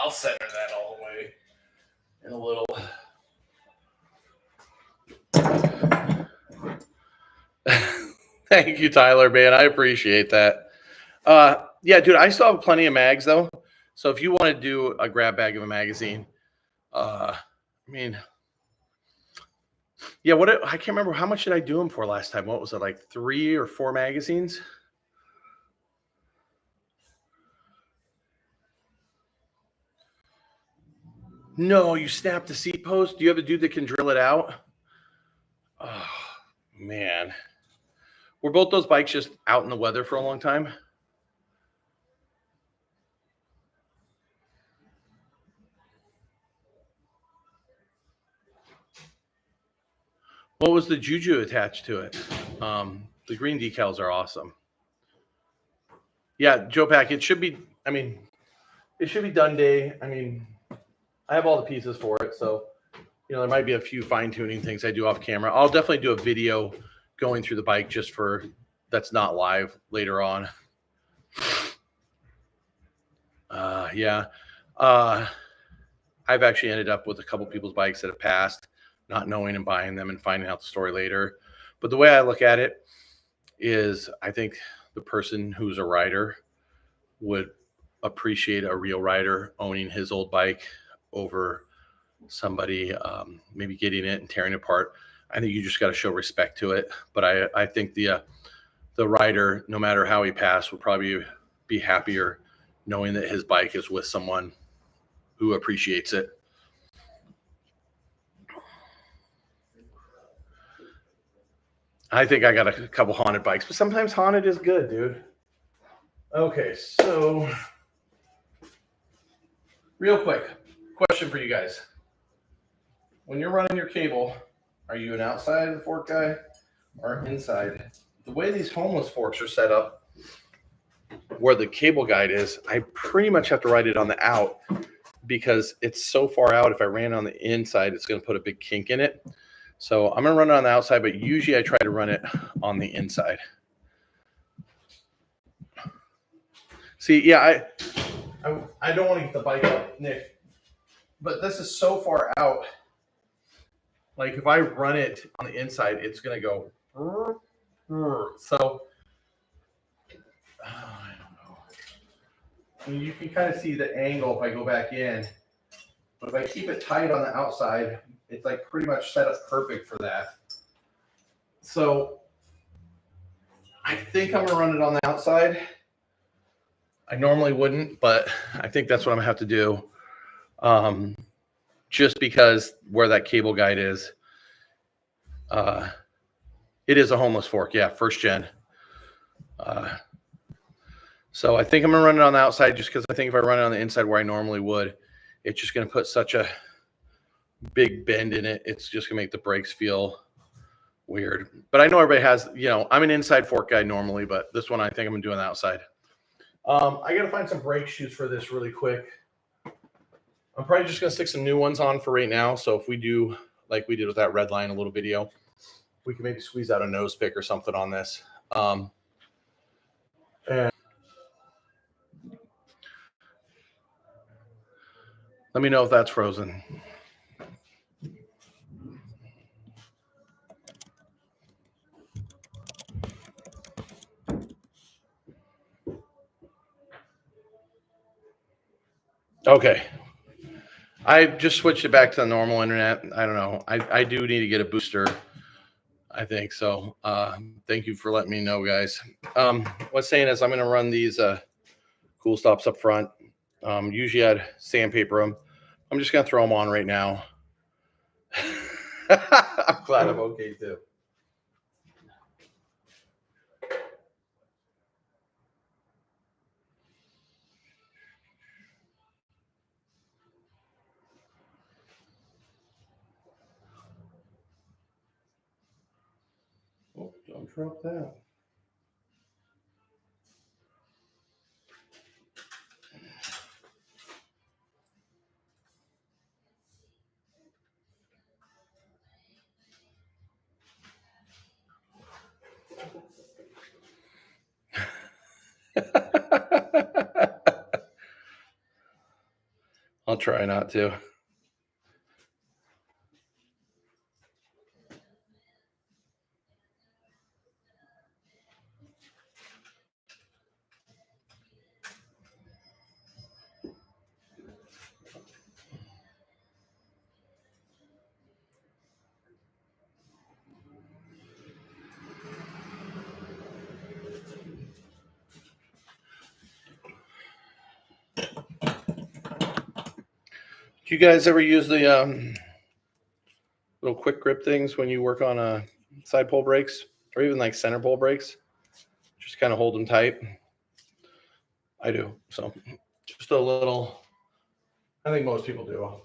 I'll center that all the way in a little. Thank you, Tyler, man. I appreciate that. Yeah, dude, I still have plenty of mags, though. So if you want to do a grab bag of a magazine, I mean, yeah, I can't remember. How much did I do them for last time? What was it, like 3 or 4 magazines? No, you snap the seat post. Do you have a dude that can drill it out? Oh, man. Were both those bikes just out in the weather for a long time? What was the Juju attached to it? The green decals are awesome. Yeah, Joe Pack, it should be, I mean, it should be done day. I mean, I have all the pieces for it. So, you know, there might be a few fine-tuning things I do off camera. I'll definitely do a video going through the bike just for, that's not live later on. Yeah. I've actually ended up with a couple people's bikes that have passed, not knowing and buying them and finding out the story later. But the way I look at it is I think the person who's a rider would appreciate a real rider owning his old bike over somebody maybe getting it and tearing it apart. I think you just got to show respect to it. But I think the rider, no matter how he passed, would probably be happier knowing that his bike is with someone who appreciates it. I think I got a couple haunted bikes, but sometimes haunted is good, dude. Okay, so real quick question for you guys. When you're running your cable, are you an outside of the fork guy or inside? The way these homeless forks are set up, where the cable guide is, I pretty much have to ride it on the out because it's so far out. If I ran on the inside, it's going to put a big kink in it. So I'm going to run it on the outside, but usually I try to run it on the inside. See, yeah, I don't want to get the bike up, Nick, but this is so far out. Like if I run it on the inside, it's going to go. So I don't know. I mean, you can kind of see the angle if I go back in, but if I keep it tight on the outside, it's like pretty much set up perfect for that. So I think I'm gonna run it on the outside. I normally wouldn't, but I think that's what I'm gonna have to do. Just because where that cable guide is, it is a homeless fork, yeah, first gen. So I think I'm gonna run it on the outside just because I think if I run it on the inside where I normally would, it's just gonna put such a big bend in it. It's just gonna make the brakes feel weird. But I know everybody has, I'm an inside fork guy normally, but this one I think I'm gonna do on the outside. I gotta find some brake shoes for this really quick. I'm probably just gonna stick some new ones on for right now. So if we do like we did with that red line, a little video, we can maybe squeeze out a nose pick or something on this. And let me know if that's frozen. Okay. I just switched it back to the normal internet. I don't know. I do need to get a booster, I think. So thank you for letting me know, guys. What's saying is I'm going to run these cool stops up front. Usually I'd sandpaper them. I'm just going to throw them on right now. I'm glad I'm okay too. Oh, don't drop that. I'll try not to. Do you guys ever use the little quick grip things when you work on side pole brakes or even like center pole brakes? Just kind of hold them tight. I do. So just a little, I think most people do.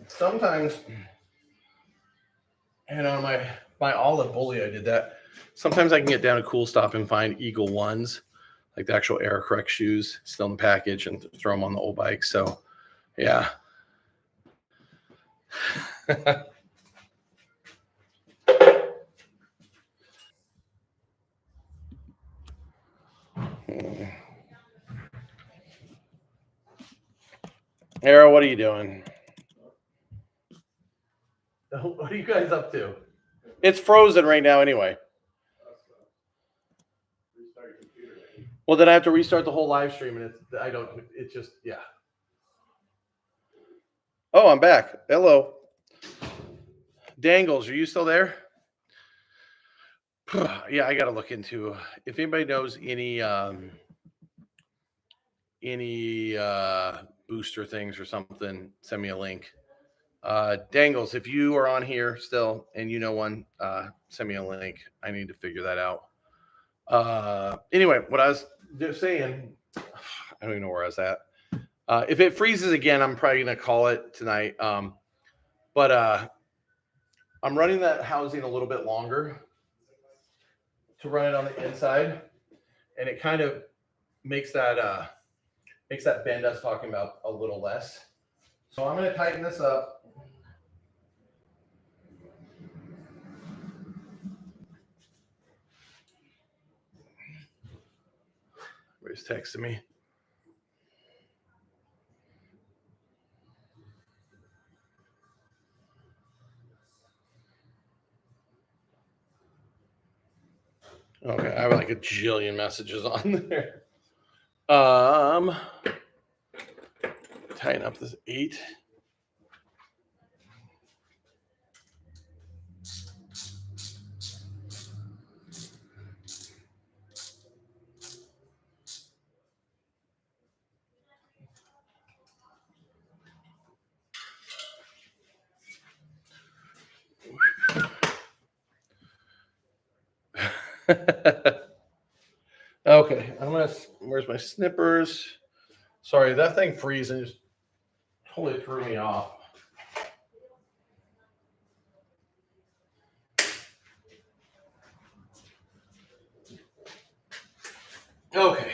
sometimes, and on my olive bully, I did that. Sometimes I can get down to Cool Stop and find Eagle ones, like the actual Air Correct shoes, still in the package, and throw them on the old bike. So, yeah. Haro, what are you doing? What are you guys up to? It's frozen right now anyway. Well, then I have to restart the whole live stream, and it's just, yeah. Oh, I'm back. Hello. Dangles, are you still there? Yeah, I got to look into if anybody knows any booster things or something, send me a link. Dangles, if you are on here still and you know one, send me a link. I need to figure that out. Anyway, what I was just saying, I don't even know where I was at. If it freezes again, I'm probably going to call it tonight. But I'm running that housing a little bit longer to run it on the inside, and it kind of makes that bend I was talking about a little less. So I'm going to tighten this up. Everybody's texting me. Okay, I have like a jillion messages on there. Tighten up this 8. Okay, where's my snippers? Sorry, that thing freezing just totally threw me off. Okay.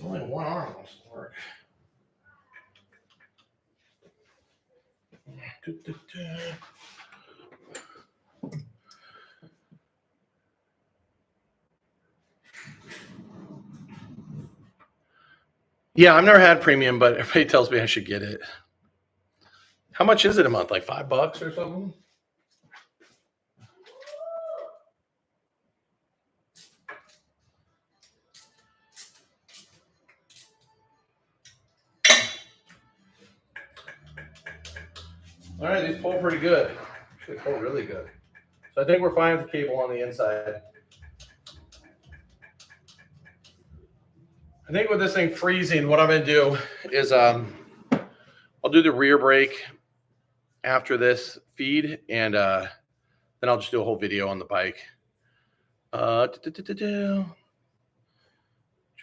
Only one arm wants to work. Yeah, I've never had premium, but everybody tells me I should get it. How much is it a month? Like $5 or something? All right, these pull pretty good. Actually, pull really good. So I think we're fine with the cable on the inside. I think with this thing freezing, what I'm going to do is I'll do the rear brake after this feed, and then I'll just do a whole video on the bike. Just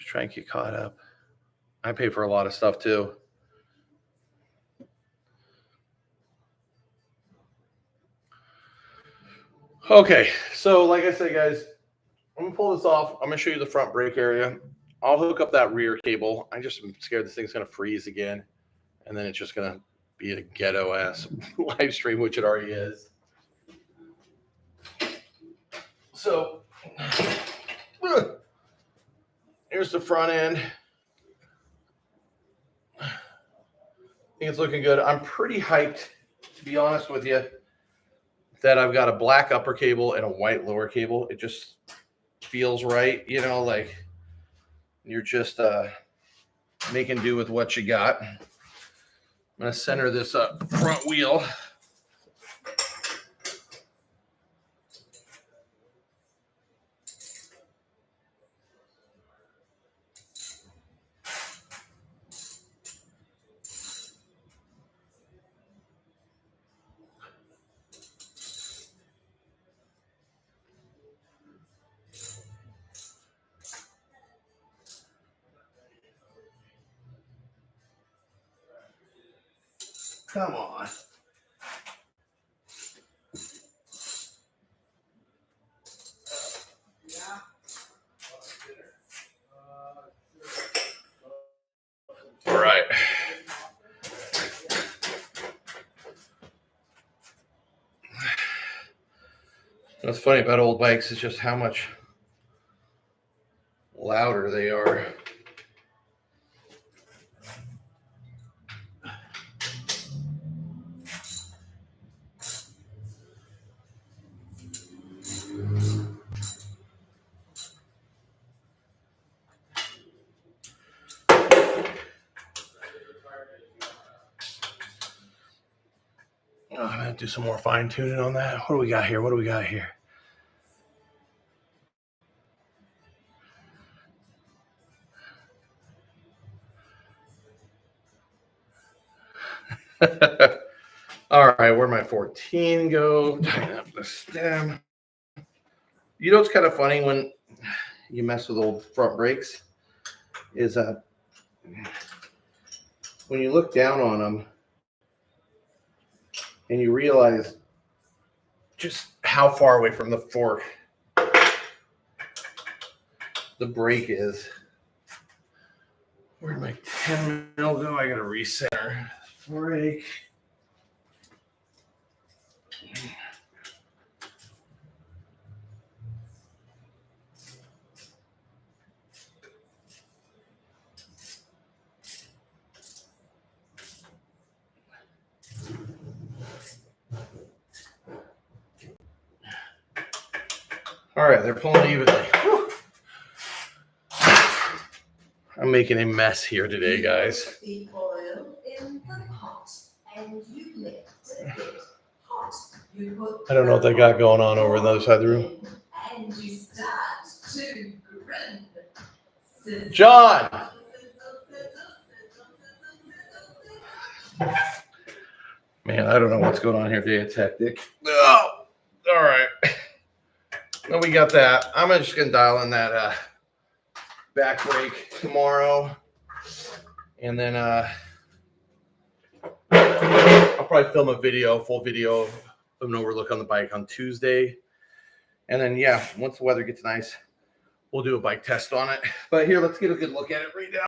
try and get caught up. I pay for a lot of stuff too. Okay, so like I said, guys, I'm gonna pull this off. I'm gonna show you the front brake area. I'll hook up that rear cable. I just am scared this thing's gonna freeze again, and then it's just gonna be a ghetto ass live stream, which it already is. So here's the front end. I think it's looking good. I'm pretty hyped, to be honest with you, that I've got a black upper cable and a white lower cable. It just feels right, you know, like you're just making do with what you got. I'm gonna center this front wheel. Come on. All right. What's funny about old bikes is just how much louder they are. Oh, I'm gonna do some more fine tuning on that. What do we got here? What do we got here? All right, where'd my 14 go? Tighten up the stem. You know what's kind of funny when you mess with old front brakes is when you look down on them and you realize just how far away from the fork the brake is. Where'd my 10 mil go? I gotta recenter brake. All right, they're pulling evenly. Whew. I'm making a mess here today, guys. The oil in the pot and you let it hot. You put I don't know what they got going on over on the other side of the room. and you start to grin. John! Man, I don't know what's going on here today. It's hectic. Oh, all right. Well, we got that. I'm just going to dial in that back brake tomorrow. And then I'll probably film a video, full video of an overlook on the bike on Tuesday. And then, yeah, once the weather gets nice, we'll do a bike test on it. But here, let's get a good look at it right now.